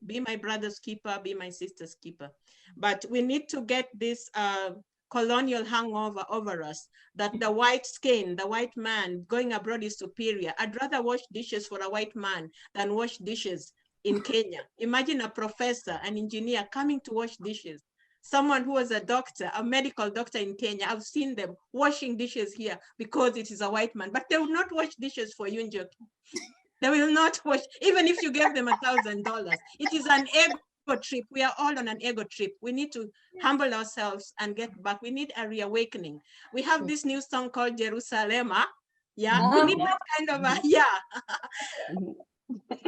be my brother's keeper, be my sister's keeper. But we need to get this colonial hangover over us, that the white skin, the white man going abroad is superior. I'd rather wash dishes for a white man than wash dishes in Kenya. Imagine a professor, an engineer coming to wash dishes. Someone who was a doctor, a medical doctor in Kenya, I've seen them washing dishes here because it is a white man, but they will not wash dishes for you, Njoki. They will not wash, even if you gave them $1,000. It is an ego trip. We are all on an ego trip. We need to humble ourselves and get back. We need a reawakening. We have this new song called Jerusalema. Yeah, we need that kind of a,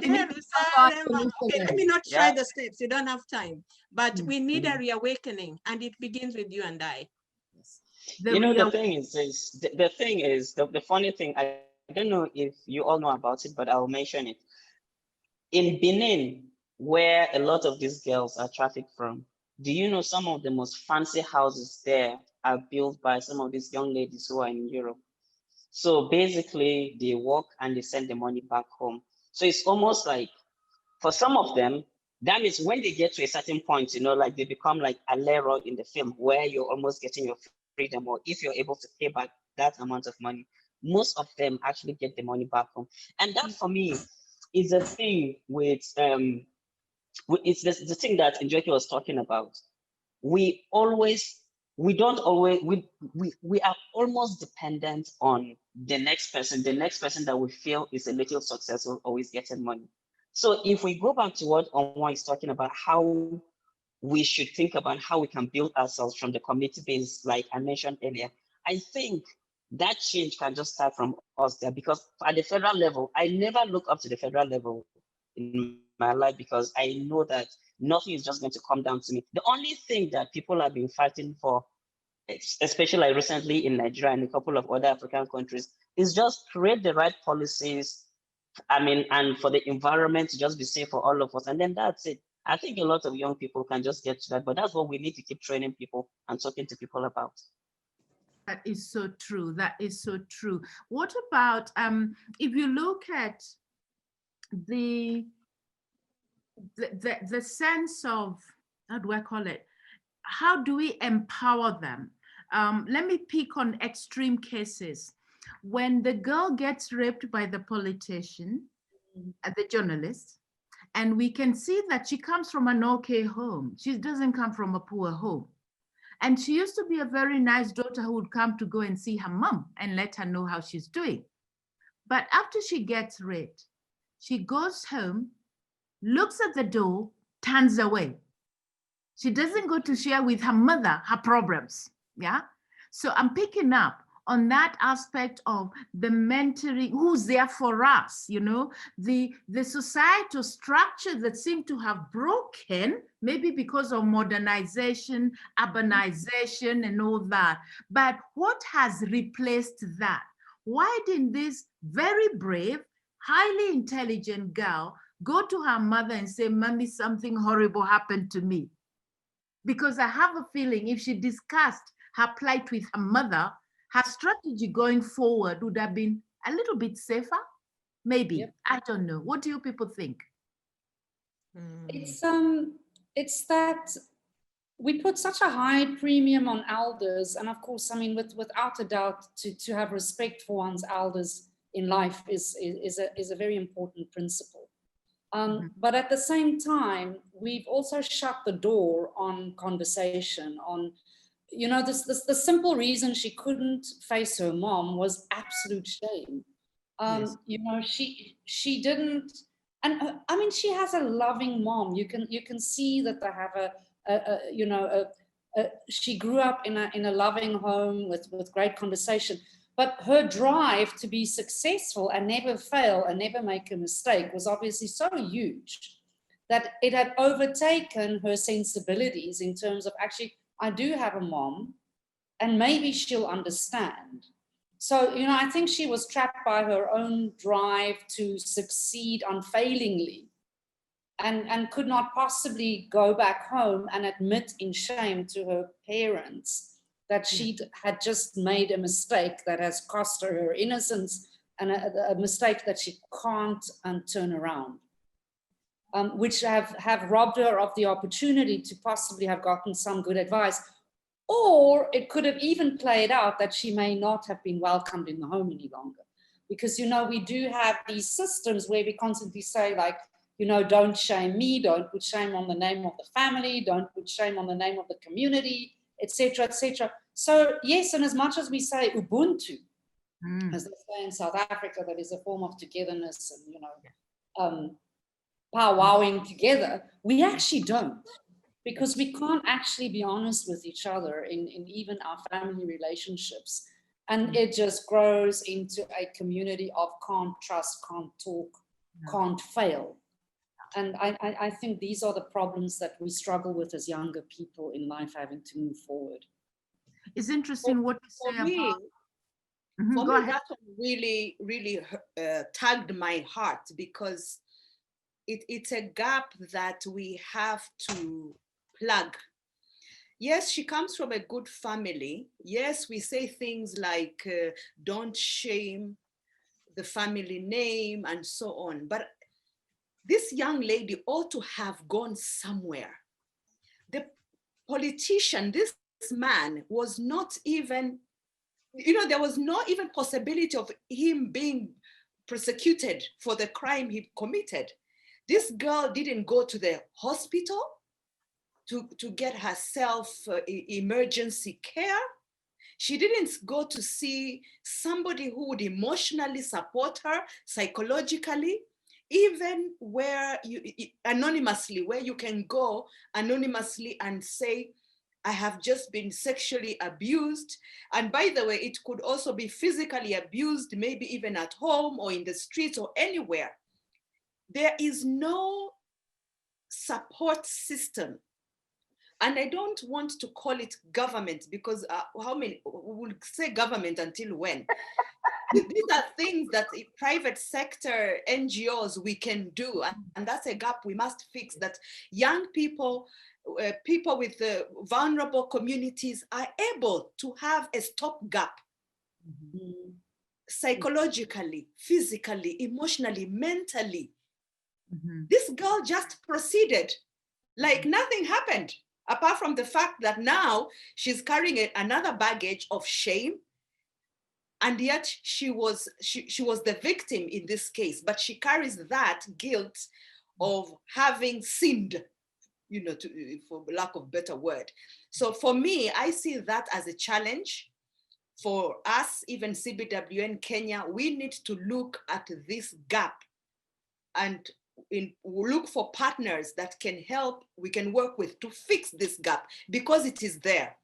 Jerusalem. Okay, let me not try the steps. You don't have time. But we need a reawakening, and it begins with you and I. The thing is the funny thing, I don't know if you all know about it, but I'll mention it. In Benin, where a lot of these girls are trafficked from, do you know some of the most fancy houses there are built by some of these young ladies who are in Europe? So basically, they work and they send the money back home. So it's almost like, for some of them, that means when they get to a certain point, like they become like a Leroy in the film, where you're almost getting your freedom, or if you're able to pay back that amount of money, most of them actually get the money back home. And that, for me, is a thing with it's the thing that Njoki was talking about. We are almost dependent on the next person that we feel is a little successful, always getting money. So if we go back to what Omwa is talking about, how we should think about how we can build ourselves from the community base, like I mentioned earlier, I think that change can just start from us there, because at the federal level, I never look up to the federal level in my life, because I know that nothing is just going to come down to me. The only thing that people have been fighting for, especially like recently in Nigeria and a couple of other African countries, is just create the right policies, and for the environment to just be safe for all of us. And then that's it. I think a lot of young people can just get to that, but that's what we need to keep training people and talking to people about. That is so true. That is so true. What about if you look at the sense of, how do I call it? How do we empower them? Let me pick on extreme cases. When the girl gets raped by the politician, the journalist, and we can see that she comes from an okay home. She doesn't come from a poor home. And she used to be a very nice daughter who would come to go and see her mom and let her know how she's doing. But after she gets raped, she goes home, looks at the door, turns away. She doesn't go to share with her mother her problems. Yeah. So I'm picking up on that aspect of the mentoring, who's there for us, you know, the societal structure that seem to have broken, maybe because of modernization, urbanization, and all that. But what has replaced that? Why didn't this very brave, highly intelligent girl go to her mother and say, "Mommy, something horrible happened to me"? Because I have a feeling if she discussed her plight with her mother, her strategy going forward would have been a little bit safer. Maybe. Yep. I don't know. What do you people think? It's that we put such a high premium on elders, and of course, I mean, without a doubt, to have respect for one's elders in life is a very important principle. But at the same time, we've also shut the door on conversation, on, you know, the simple reason she couldn't face her mom was absolute shame. Yes. You know, she didn't, and I mean, she has a loving mom. You can see that they have she grew up in a loving home with great conversation. But her drive to be successful and never fail and never make a mistake was obviously so huge that it had overtaken her sensibilities in terms of, actually, I do have a mom and maybe she'll understand. So, you know, I think she was trapped by her own drive to succeed unfailingly and could not possibly go back home and admit in shame to her parents that she had just made a mistake that has cost her innocence, and a mistake that she can't turn around, which have robbed her of the opportunity to possibly have gotten some good advice. Or it could have even played out that she may not have been welcomed in the home any longer. Because, you know, we do have these systems where we constantly say, like, you know, don't shame me, don't put shame on the name of the family, don't put shame on the name of the community, etc., etc. So yes, and as much as we say Ubuntu, as they say in South Africa, that is a form of togetherness and, you know, powwowing together, we actually don't, because we can't actually be honest with each other in even our family relationships. And it just grows into a community of can't trust, can't talk, can't fail. And I think these are the problems that we struggle with as younger people in life, having to move forward. It's interesting what you say about... For me, that one really, really tugged my heart, because it's a gap that we have to plug. Yes, she comes from a good family. Yes, we say things like, don't shame the family name and so on. But this young lady ought to have gone somewhere. The politician, this man, was not even, you know, there was no even possibility of him being prosecuted for the crime he committed. This girl didn't go to the hospital to get herself emergency care. She didn't go to see somebody who would emotionally support her, psychologically, even where anonymously, where you can go anonymously and say, I have just been sexually abused. And by the way, it could also be physically abused, maybe even at home or in the streets or anywhere. There is no support system. And I don't want to call it government, because how many, we'll say government until when? These are things that private sector NGOs we can do, and that's a gap we must fix, that young people people with vulnerable communities are able to have a stopgap psychologically, physically, emotionally, mentally. This girl just proceeded like nothing happened, apart from the fact that now she's carrying another baggage of shame. And yet she was the victim in this case, but she carries that guilt of having sinned, you know, for lack of better word. So for me, I see that as a challenge for us, even Cbwnk Kenya. We need to look at this gap and look for partners that can help, we can work with to fix this gap, because it is there.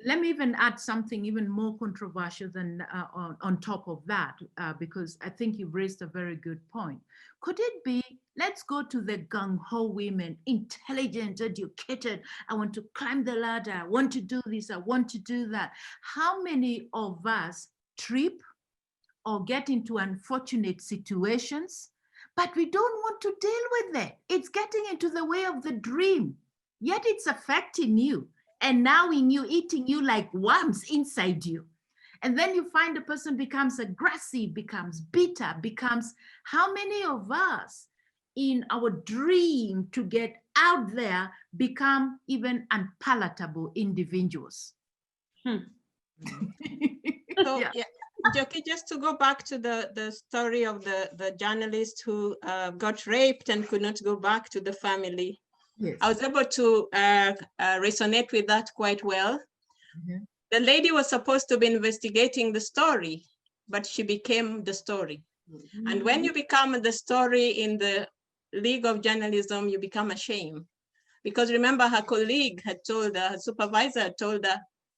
Let me even add something even more controversial than on top of that, because I think you've raised a very good point. Could it be, let's go to the gung-ho women, intelligent, educated, I want to climb the ladder, I want to do this, I want to do that. How many of us trip or get into unfortunate situations, but we don't want to deal with it? It's getting into the way of the dream, yet it's affecting you. And now in you, eating you like worms inside you. And then you find the person becomes aggressive, becomes bitter, becomes, how many of us in our dream to get out there become even unpalatable individuals? So yeah, Joki, just to go back to the story of the journalist who got raped and could not go back to the family. Yes. I was able to resonate with that quite well. The lady was supposed to be investigating the story, but she became the story. And when you become the story in the League of Journalism, you become ashamed. Because remember, her colleague had told her, her supervisor had told her,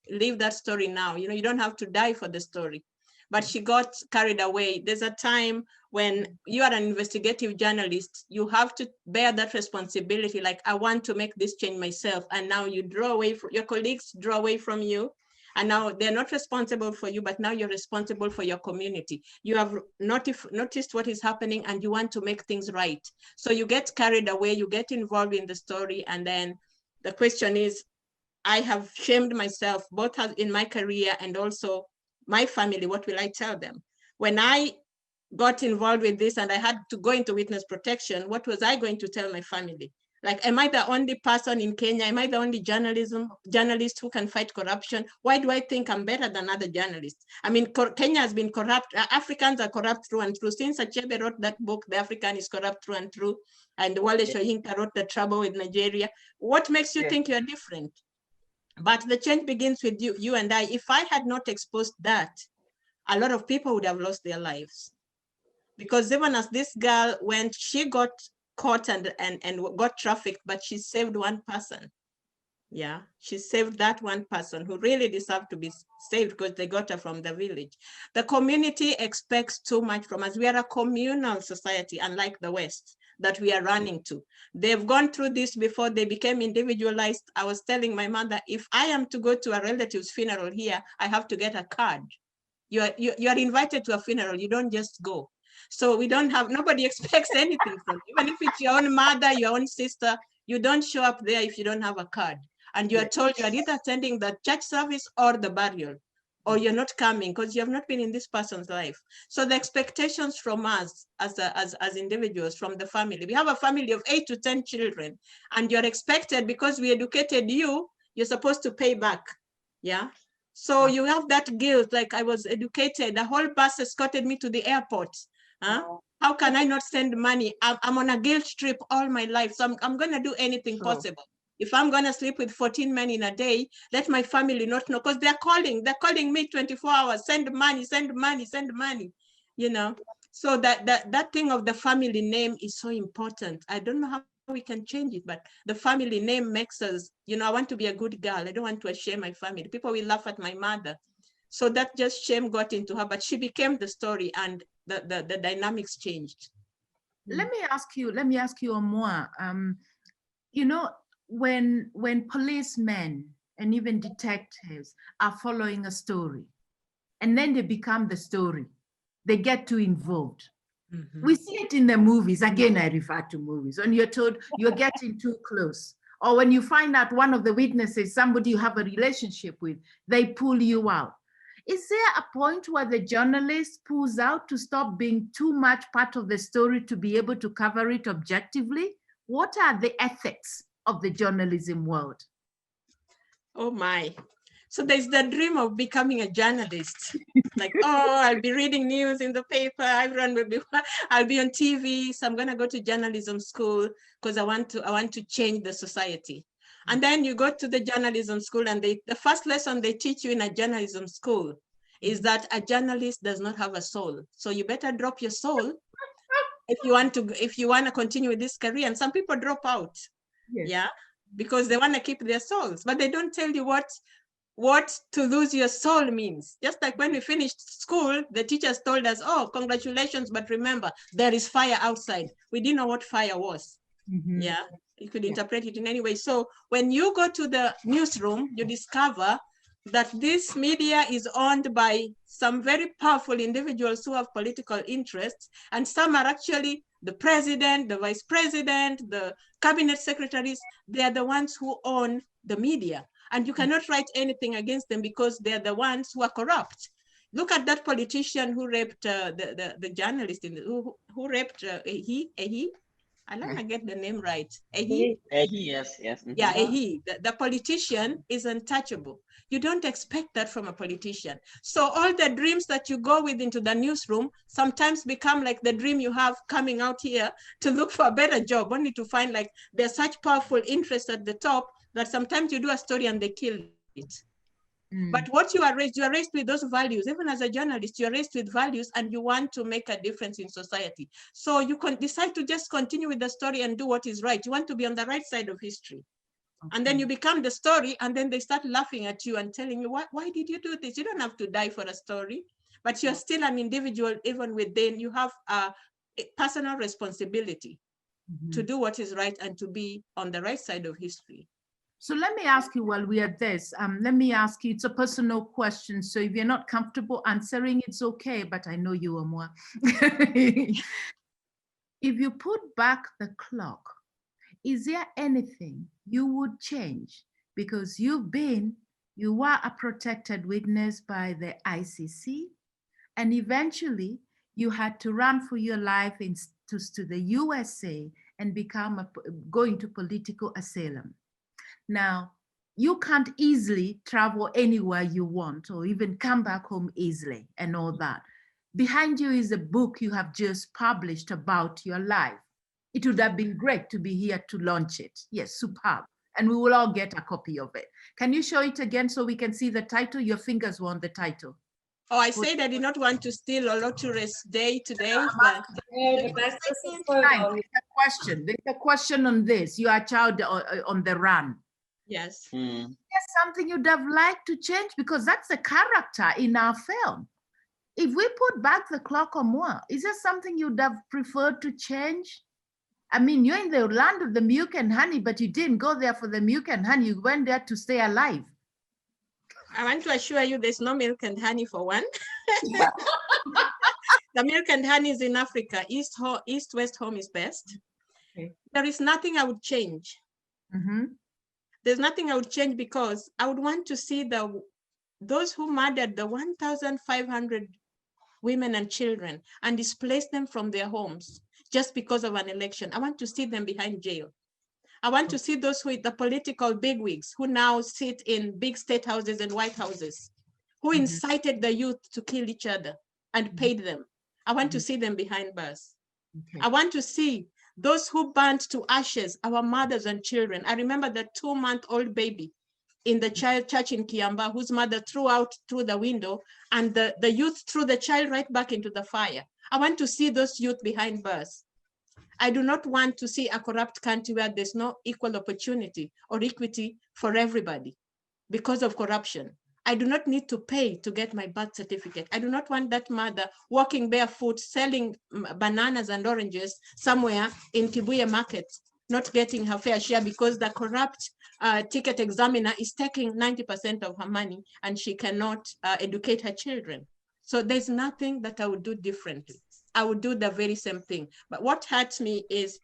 leave that story now. You know, you don't have to die for the story. But she got carried away. There's a time when you are an investigative journalist, you have to bear that responsibility. Like, I want to make this change myself. And now you draw away from your colleagues, draw away from you. And now they're not responsible for you, but now you're responsible for your community. You have noticed what is happening and you want to make things right. So you get carried away, you get involved in the story. And then the question is, I have shamed myself, both in my career and also my family. What will I tell them? When I got involved with this and I had to go into witness protection, what was I going to tell my family? Like, am I the only person in Kenya? Am I the only journalist who can fight corruption? Why do I think I'm better than other journalists? I mean, Kenya has been corrupt. Africans are corrupt through and through. Since Achebe wrote that book, The African is Corrupt Through and Through, and Wale Soyinka wrote The Trouble with Nigeria. What makes you think you're different? But the change begins with you and I. If I had not exposed that, a lot of people would have lost their lives. Because even as this girl went, she got caught and got trafficked, but she saved one person. Yeah, she saved that one person who really deserved to be saved because they got her from the village. The community expects too much from us. We are a communal society, unlike the West that we are running to. They've gone through this before they became individualized. I was telling my mother, if I am to go to a relative's funeral here, I have to get a card. You are invited to a funeral, you don't just go. So we don't have, nobody expects anything from you. Even if it's your own mother, your own sister, you don't show up there if you don't have a card. And you are told you are either attending the church service or the burial, or you're not coming because you have not been in this person's life. So the expectations from us as individuals, from the family, we have a family of 8 to 10 children, and you're expected, because we educated you, you're supposed to pay back. Yeah. So you have that guilt, like, I was educated, the whole bus escorted me to the airport. How can I not send money? I'm on a guilt trip all my life, so I'm going to do anything possible. If I'm going to sleep with 14 men in a day, let my family not know, because they're calling me 24 hours, send money, send money, send money, you know. So that thing of the family name is so important. I don't know how we can change it, but the family name makes us, you know, I want to be a good girl. I don't want to shame my family. People will laugh at my mother. So that just shame got into her, but she became the story, and the dynamics changed. Let me ask you, Omwa, you know, when policemen and even detectives are following a story, and then they become the story, they get too involved. We see it in the movies. Again, I refer to movies. When you're told you're getting too close, or when you find out one of the witnesses, somebody you have a relationship with, they pull you out. Is there a point where the journalist pulls out to stop being too much part of the story to be able to cover it objectively? What are the ethics of the journalism world? Oh my. So there's the dream of becoming a journalist. Like, oh, I'll be reading news in the paper. Everyone will be, I'll be on TV. So I'm gonna go to journalism school because I want to change the society. And then you go to the journalism school, and the first lesson they teach you in a journalism school is that a journalist does not have a soul. So you better drop your soul if you want to continue with this career. And some people drop out, yeah, because they want to keep their souls, but they don't tell you what to lose your soul means. Just like when we finished school, the teachers told us, oh, congratulations, but remember, there is fire outside. We didn't know what fire was. Yeah, you could interpret it in any way. So when you go to the newsroom, you discover that this media is owned by some very powerful individuals who have political interests, and some are actually the president, the vice president, the cabinet secretaries. They are the ones who own the media, and you cannot write anything against them because they're the ones who are corrupt. Look at that politician who raped the journalist, who raped Ehi. I don't know, get the name right. Ehi? Yes. Yeah, Ehi. The politician is untouchable. You don't expect that from a politician. So all the dreams that you go with into the newsroom sometimes become like the dream you have coming out here to look for a better job, only to find like there's such powerful interest at the top that sometimes you do a story and they kill it. But what you are raised with those values. Even as a journalist, you're raised with values and you want to make a difference in society. So you can decide to just continue with the story and do what is right. You want to be on the right side of history. Okay. And then you become the story, and then they start laughing at you and telling you, why did you do this? You don't have to die for a story, but you're still an individual. Even within, you have a personal responsibility to do what is right and to be on the right side of history. So let me ask you while we are at this, let me ask you, it's a personal question. So if you're not comfortable answering, it's okay, but I know you, Omwa. If you put back the clock, is there anything you would change? Because you were a protected witness by the ICC, and eventually you had to run for your life to the USA and go into political asylum. Now, you can't easily travel anywhere you want or even come back home easily and all that. Behind you is a book you have just published about your life. It would have been great to be here to launch it. Yes, superb. And we will all get a copy of it. Can you show it again so we can see the title? Your fingers were on the title. Oh, I said I did not want to steal Oloture's day today. But there's a question on this. You are a child on the run. Yes. There's something you'd have liked to change, because that's a character in our film. If we put back the clock or more, is there something you'd have preferred to change? I mean, you're in the land of the milk and honey, but you didn't go there for the milk and honey. You went there to stay alive. I want to assure you there's no milk and honey for one. The milk and honey is in Africa. East-West home is best. Okay. There is nothing I would change. There's nothing I would change, because I would want to see those who murdered the 1,500 women and children and displaced them from their homes just because of an election. I want to see them behind jail. I want to see those the political bigwigs who now sit in big state houses and White Houses, who incited the youth to kill each other and paid them. I want to see them behind bars. I want to see those who burnt to ashes our mothers and children. I remember the 2-month-old baby in the church in Kiamba, whose mother threw out through the window, and the youth threw the child right back into the fire. I want to see those youth behind bars. I do not want to see a corrupt country where there's no equal opportunity or equity for everybody because of corruption. I do not need to pay to get my birth certificate. I do not want that mother walking barefoot, selling bananas and oranges somewhere in Kibuye market, not getting her fair share because the corrupt ticket examiner is taking 90% of her money and she cannot educate her children. So there's nothing that I would do differently. I would do the very same thing. But what hurts me is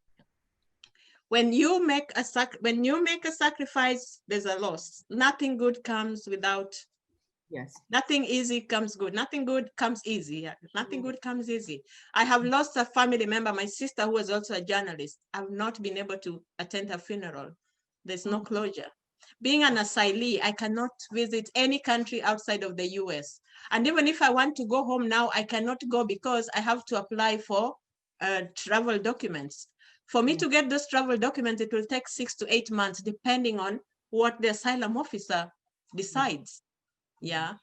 when you make a sacrifice, there's a loss. Nothing good comes without. Yes. Nothing easy comes good. Nothing good comes easy. Nothing good comes easy. I have lost a family member, my sister, who was also a journalist. I've not been able to attend her funeral. There's no closure. Being an asylee, I cannot visit any country outside of the US. And even if I want to go home now, I cannot go because I have to apply for travel documents. For me to get those travel documents, it will take 6 to 8 months, depending on what the asylum officer decides. Yeah.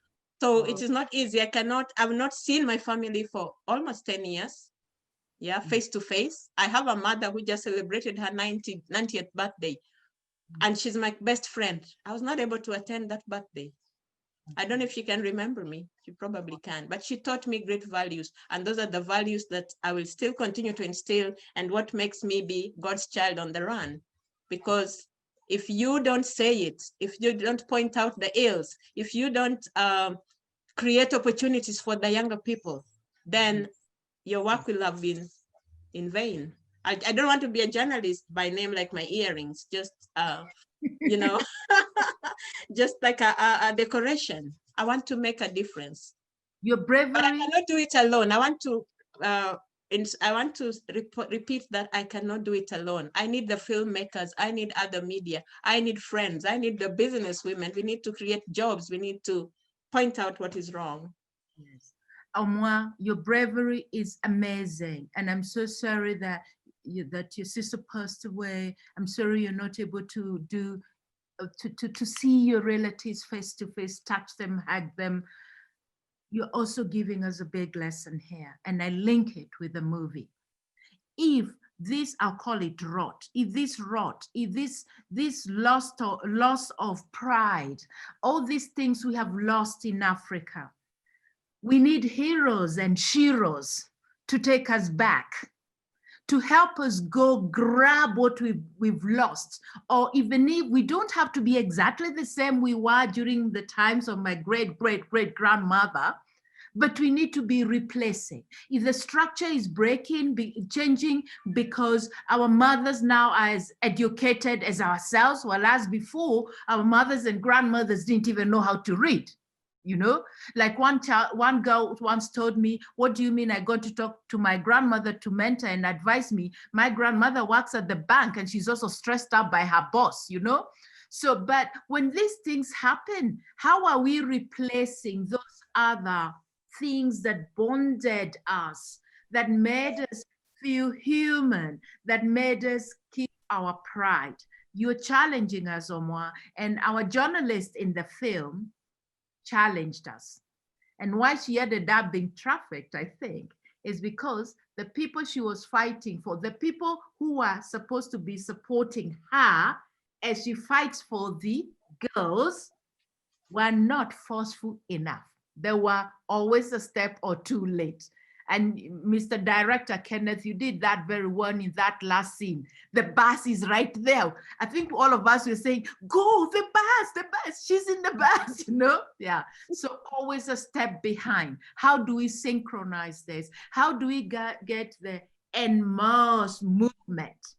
So it is not easy. I've not seen my family for almost 10 years. Yeah, face to face. I have a mother who just celebrated her 90th birthday, and she's my best friend. I was not able to attend that birthday. I don't know if she can remember me. She probably can, but she taught me great values. And those are the values that I will still continue to instill, and what makes me be God's child on the run. Because if you don't say it, if you don't point out the ills, if you don't create opportunities for the younger people, then your work will have been in vain. I don't want to be a journalist by name like my earrings, just, you know, just like a decoration. I want to make a difference. Your bravery. But I cannot do it alone. I want to repeat that I cannot do it alone. I need the filmmakers. I need other media. I need friends. I need the business women. We need to create jobs. We need to point out what is wrong. Yes. Omwa, your bravery is amazing. And I'm so sorry that your sister passed away. I'm sorry you're not able to do, to see your relatives face to face, touch them, hug them. You're also giving us a big lesson here. And I link it with the movie. If this, I'll call it rot, if this loss of pride, all these things we have lost in Africa, we need heroes and sheroes to take us back, to help us go grab what we've lost. Or even if we don't have to be exactly the same we were during the times of my great-great-great-grandmother, but we need to be replacing. If the structure is breaking, changing because our mothers now are as educated as ourselves, while as before, our mothers and grandmothers didn't even know how to read. You know, like one girl once told me, what do you mean I got to talk to my grandmother to mentor and advise me? My grandmother works at the bank and she's also stressed out by her boss, you know? So, but when these things happen, how are we replacing those other things that bonded us, that made us feel human, that made us keep our pride? You're challenging us, Omwa, and our journalist in the film challenged us. And why she ended up being trafficked, I think, is because the people she was fighting for, the people who are supposed to be supporting her as she fights for the girls, were not forceful enough. They were always a step or two late. And Mr. Director Kenneth, you did that very well in that last scene. The bus is right there. I think all of us were saying, go, the bus, she's in the bus, you know? Yeah, so always a step behind. How do we synchronize this? How do we get the en masse movement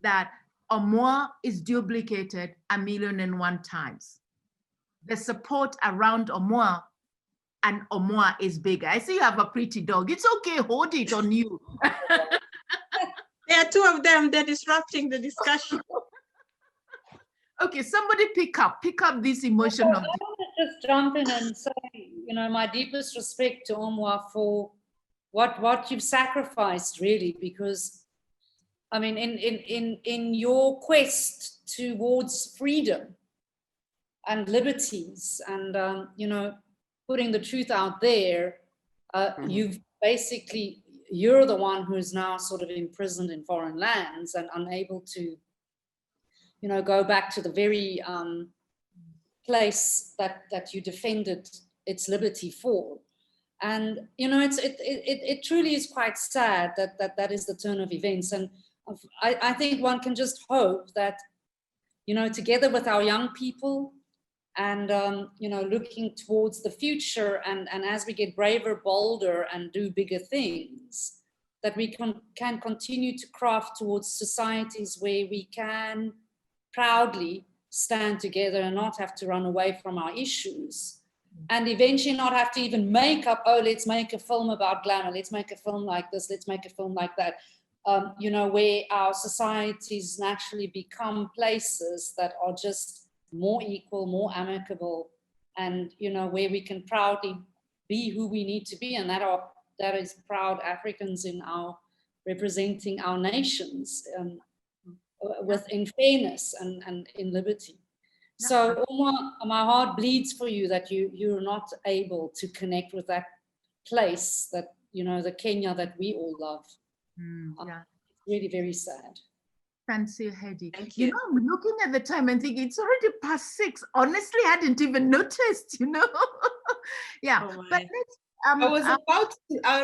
that Omwa is duplicated 1,000,001 times? The support around Omwa and Omwa is bigger. I see you have a pretty dog. It's okay, hold it on you. There are two of them, they're disrupting the discussion. Okay, somebody pick up this emotion of. I want to just jump in and say, you know, my deepest respect to Omwa for what you've sacrificed, really, because I mean, in your quest towards freedom and liberties and, you know, putting the truth out there, you're the one who's now sort of imprisoned in foreign lands and unable to, you know, go back to the very place that you defended its liberty for. And, you know, it truly is quite sad that is the turn of events. And I think one can just hope that, you know, together with our young people, and you know, looking towards the future, and as we get braver, bolder, and do bigger things, that we can continue to craft towards societies where we can proudly stand together and not have to run away from our issues, and eventually not have to even make up, oh, let's make a film about glamour, let's make a film like this, let's make a film like that. You know, where our societies naturally become places that are just more equal, more amicable, and, you know, where we can proudly be who we need to be, and that is proud Africans in our representing our nations in fairness and in liberty. So Omwa, my heart bleeds for you that you're not able to connect with that place, that, you know, the Kenya that we all love. Yeah. Really very sad. Thanks, Heidi. Thank You you. know, I'm looking at the time and thinking it's already past 6. Honestly, I hadn't even noticed, you know. Yeah, Oh but my. let's. I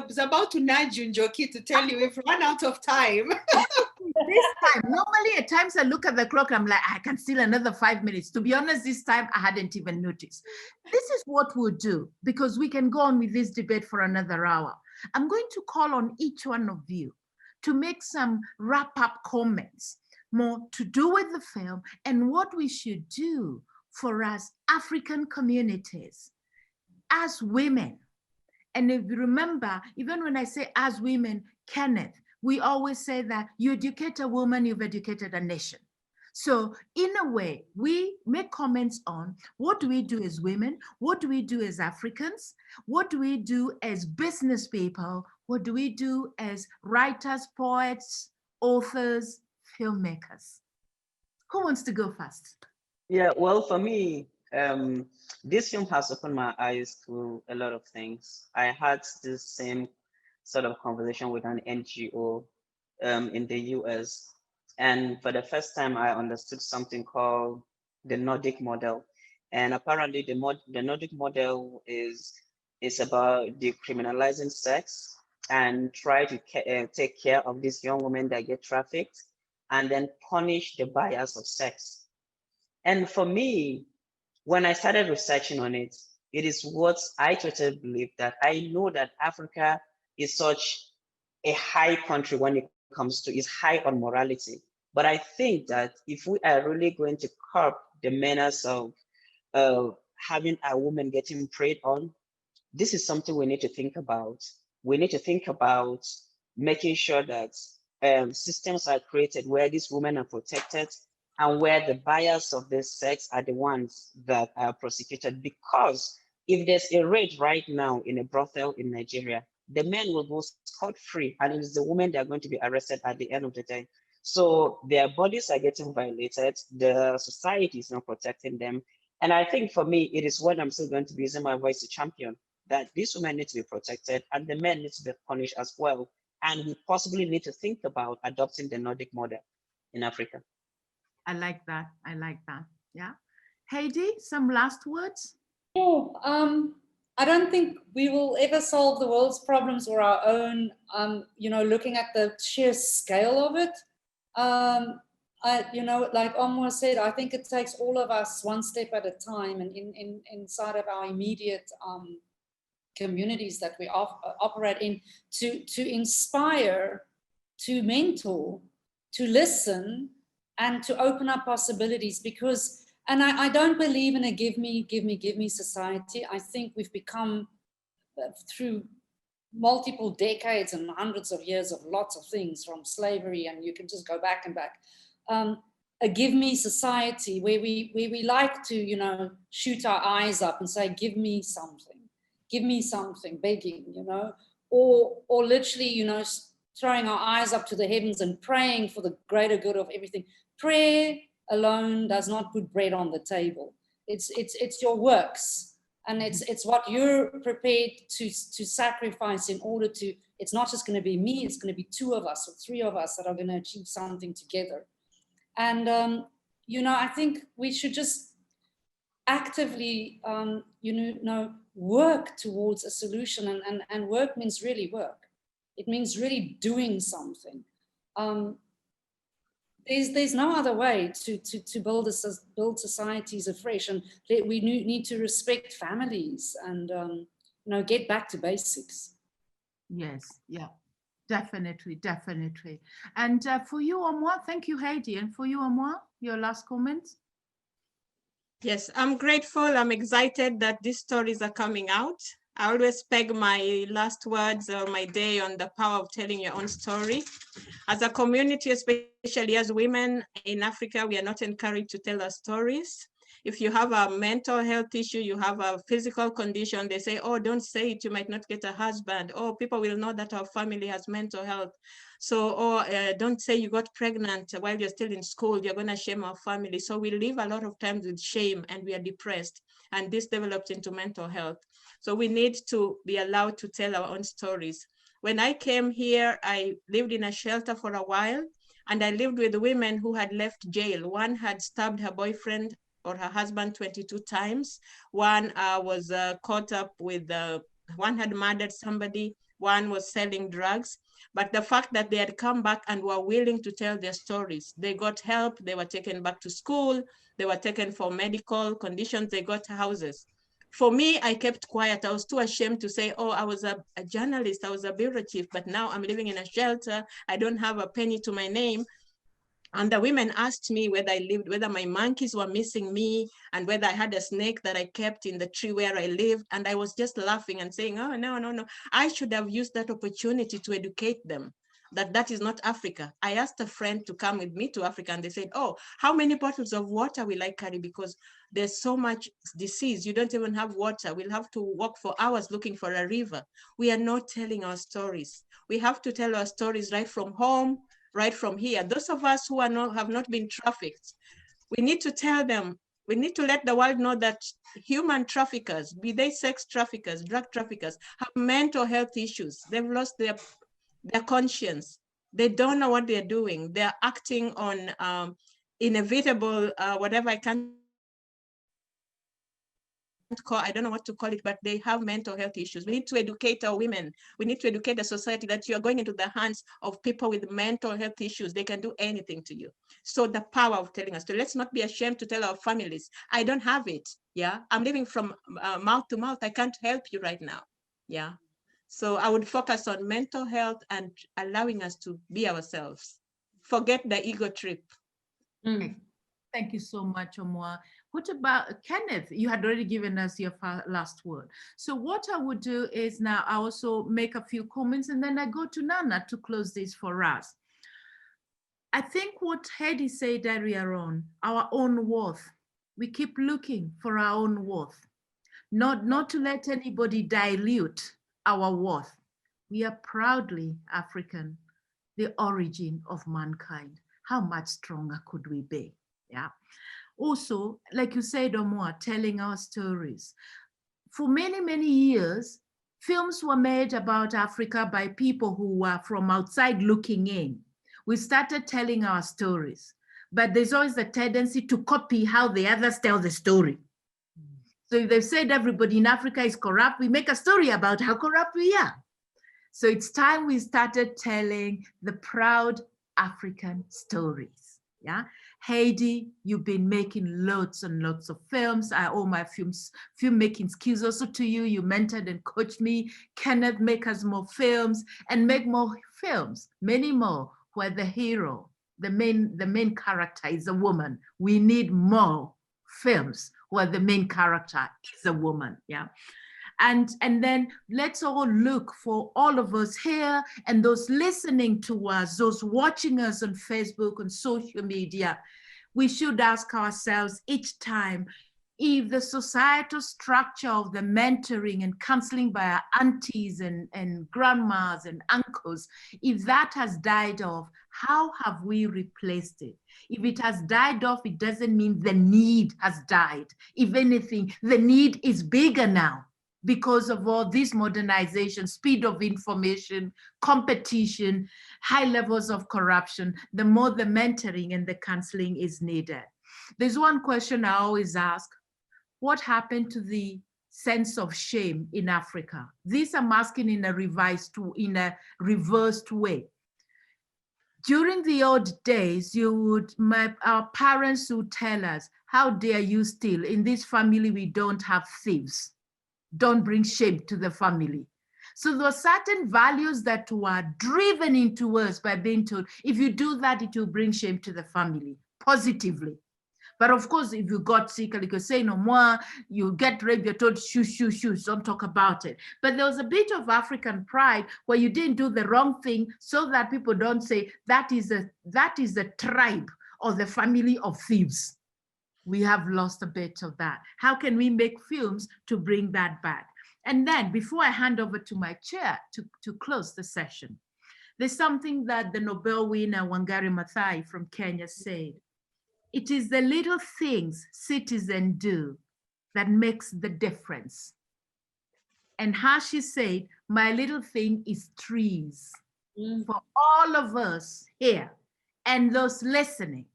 was about to nudge you, Njoki, to tell you we've run out of time. This time, normally at times I look at the clock, I'm like, I can still another 5 minutes. To be honest, this time I hadn't even noticed. This is what we'll do, because we can go on with this debate for another hour. I'm going to call on each one of you to make some wrap-up comments, more to do with the film and what we should do for us African communities as women. And if you remember, even when I say as women, Kenneth, we always say that you educate a woman, you've educated a nation. So in a way, we make comments on what do we do as women? What do we do as Africans? What do we do as business people? What do we do as writers, poets, authors, filmmakers? Who wants to go first? Yeah, well, for me, this film has opened my eyes to a lot of things. I had this same sort of conversation with an NGO in the US. And for the first time, I understood something called the Nordic Model. And apparently the Nordic Model is about decriminalizing sex and try to take care of these young women that get trafficked and then punish the buyers of sex. And for me, when I started researching on it, it is what I totally believe, that I know that Africa is such a high country when it comes to, is high on morality. But I think that if we are really going to curb the menace of having a woman getting preyed on, this is something we need to think about. We need to think about making sure that systems are created where these women are protected and where the buyers of this sex are the ones that are prosecuted. Because if there's a raid right now in a brothel in Nigeria, the men will go scot-free, and it is the women that are going to be arrested at the end of the day. So their bodies are getting violated, the society is not protecting them. And I think for me, it is what I'm still going to be using my voice to champion, that these women need to be protected and the men need to be punished as well. And we possibly need to think about adopting the Nordic model in Africa. I like that. I like that. Yeah. Heidi, some last words? Oh, I don't think we will ever solve the world's problems or our own, you know, looking at the sheer scale of it. You know, like Omwa said, I think it takes all of us one step at a time, and inside of our immediate communities that we operate in, to inspire, to mentor, to listen, and to open up possibilities. Because, and I don't believe in a give me society. I think we've become, through multiple decades and hundreds of years of lots of things, from slavery, and you can just go back and back, a give me society where we like to, you know, shoot our eyes up and say, give me something, begging, you know, or literally, you know, throwing our eyes up to the heavens and praying for the greater good of everything. Prayer alone does not put bread on the table. It's your works, and it's what you're prepared to sacrifice in order to. It's not just going to be me. It's going to be 2 of us or 3 of us that are going to achieve something together. And you know, I think we should just actively, you know, work towards a solution. And work means really work. It means really doing something. there's no other way to build societies afresh, and we need to respect families and get back to basics. Yes, yeah, definitely, definitely. And for you, Omwa, thank you, Heidi. And for you, Omwa, your last comments? Yes, I'm grateful. I'm excited that these stories are coming out. I always peg my last words or my day on the power of telling your own story. As a community, especially as women in Africa, we are not encouraged to tell our stories. If you have a mental health issue, you have a physical condition, they say, oh, don't say it, you might not get a husband. Oh, people will know that our family has mental health. So, don't say you got pregnant while you're still in school, you're gonna shame our family. So we live a lot of times with shame and we are depressed, and this develops into mental health. So we need to be allowed to tell our own stories. When I came here, I lived in a shelter for a while, and I lived with women who had left jail. One had stabbed her boyfriend or her husband 22 times. One was caught up with, one had murdered somebody. One was selling drugs. But the fact that they had come back and were willing to tell their stories, they got help, they were taken back to school, they were taken for medical conditions, they got houses. For me, I kept quiet. I was too ashamed to say, oh, I was a journalist, I was a bureau chief, but now I'm living in a shelter. I don't have a penny to my name. And the women asked me whether I lived, whether my monkeys were missing me, and whether I had a snake that I kept in the tree where I lived. And I was just laughing and saying, oh, no, no, no. I should have used that opportunity to educate them that that is not Africa. I asked a friend to come with me to Africa, and they said, oh, how many bottles of water will I carry? Because there's so much disease. You don't even have water. We'll have to walk for hours looking for a river. We are not telling our stories. We have to tell our stories right from home, right from here. Those of us who have not been trafficked, we need to tell them, we need to let the world know that human traffickers, be they sex traffickers, drug traffickers, have mental health issues. They've lost their conscience. They don't know what they're doing. They're acting on inevitable, whatever I can't call, I don't know what to call it, but they have mental health issues. We need to educate our women. We need to educate the society that you are going into the hands of people with mental health issues. They can do anything to you. So the power of telling us, so let's not be ashamed to tell our families, I don't have it. Yeah, I'm living from mouth to mouth. I can't help you right now. Yeah. So I would focus on mental health and allowing us to be ourselves. Forget the ego trip. Thank you so much, Omwa. What about Kenneth? You had already given us your last word. So what I would do is now I also make a few comments, and then I go to Nana to close this for us. I think what Heidi said earlier on, our own worth. We keep looking for our own worth, not to let anybody dilute our worth. We are proudly African, the origin of mankind. How much stronger could we be? Yeah. Also, like you said, Omwa, telling our stories. For many, many years, films were made about Africa by people who were from outside looking in. We started telling our stories, but there's always a tendency to copy how the others tell the story. So if they've said everybody in Africa is corrupt, we make a story about how corrupt we are. So it's time we started telling the proud African stories. Yeah, Heidi, you've been making lots and lots of films. I owe my filmmaking skills also to you. You mentored and coached me. Kenneth, make us more films and make more films, many more, where the hero, the main character is a woman. We need more films where the main character is a woman. Yeah. And then let's all look for all of us here and those listening to us, those watching us on Facebook and social media. We should ask ourselves each time if the societal structure of the mentoring and counseling by our aunties and grandmas and uncles, if that has died off, how have we replaced it? If it has died off, it doesn't mean the need has died. If anything, the need is bigger now, because of all this modernization, speed of information, competition, high levels of corruption, the more the mentoring and the counseling is needed. There's one question I always ask: what happened to the sense of shame in Africa? This I'm asking in a reversed way. During the old days, our parents would tell us, how dare you steal? In this family, we don't have thieves. Don't bring shame to the family. So there were certain values that were driven into us by being told, if you do that, it will bring shame to the family, positively. But of course, if you got sick, like you say no more, you get raped, you're told, shush, don't talk about it. But there was a bit of African pride where you didn't do the wrong thing so that people don't say that is a tribe or the family of thieves. We have lost a bit of that. How can we make films to bring that back? And then before I hand over to my chair to close the session, there's something that the Nobel winner Wangari Maathai from Kenya said. It is the little things citizens do that makes the difference. And how she said, my little thing is trees. For all of us here and those listening,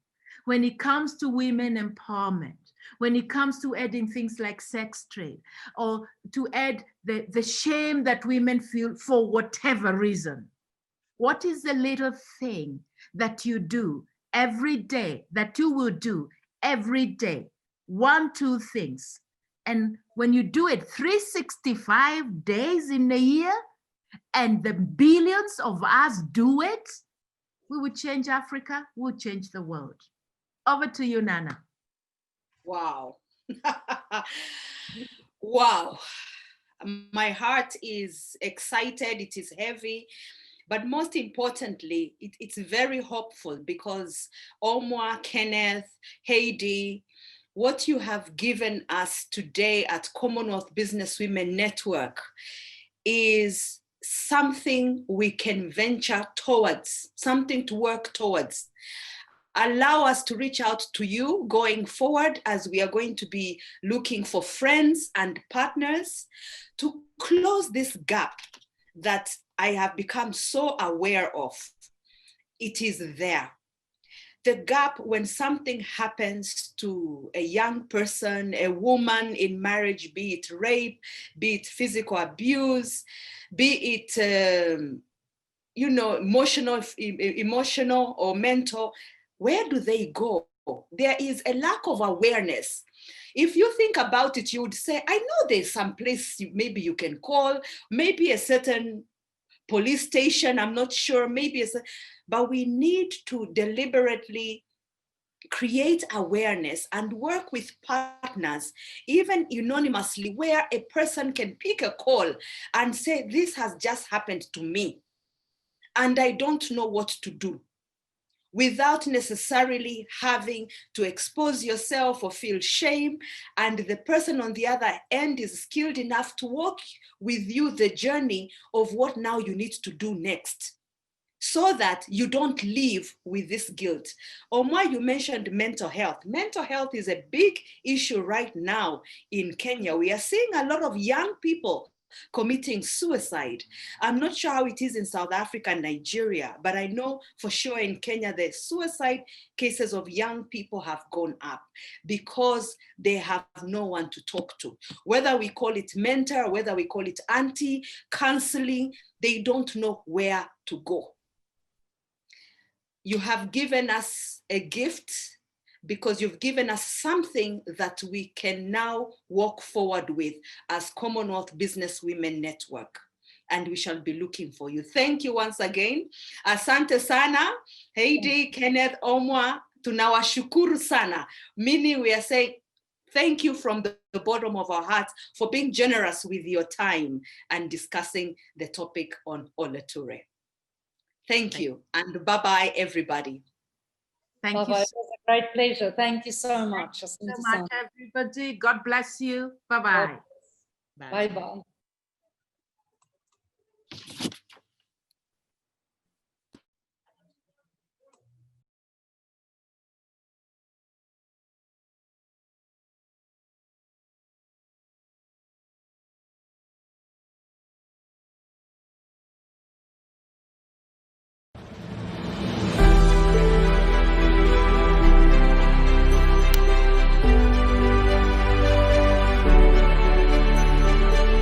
when it comes to women empowerment, when it comes to adding things like sex trade, or to add the shame that women feel for whatever reason, what is the little thing that you do every day, that you will do every day? 1, 2 things. And when you do it 365 days in a year, and the billions of us do it, we will change Africa, we will change the world. Over to you, Nana. Wow. Wow. My heart is excited, it is heavy. But most importantly, it's very hopeful because Omwa, Kenneth, Heidi, what you have given us today at Commonwealth Business Women Network is something we can venture towards, something to work towards. Allow us to reach out to you going forward as we are going to be looking for friends and partners to close this gap that I have become so aware of. It is there. The gap when something happens to a young person, a woman in marriage, be it rape, be it physical abuse, be it emotional or mental, where do they go? There is a lack of awareness. If you think about it, you would say, I know there's some place maybe you can call, maybe a certain police station, I'm not sure, but we need to deliberately create awareness and work with partners, even anonymously, where a person can pick a call and say, this has just happened to me, and I don't know what to do, without necessarily having to expose yourself or feel shame. And the person on the other end is skilled enough to walk with you the journey of what now you need to do next, so that you don't live with this guilt. Omwa, you mentioned mental health. Mental health is a big issue right now in Kenya. We are seeing a lot of young people committing suicide. I'm not sure how it is in South Africa and Nigeria, but I know for sure in Kenya, the suicide cases of young people have gone up because they have no one to talk to. Whether we call it mentor, whether we call it auntie, counseling, they don't know where to go. You have given us a gift because you've given us something that we can now walk forward with as Commonwealth Business Women Network. And we shall be looking for you. Thank you once again. Asante sana, Heidi, Kenneth, Omwa, tunawashukuru sana. Meaning we are saying, thank you from the bottom of our hearts for being generous with your time and discussing the topic on Oloture. Thank you, and bye-bye, everybody. Thank you. It was a great pleasure. Thank you so much. Thank you so much, everybody. God bless you. Bye-bye. Bye-bye.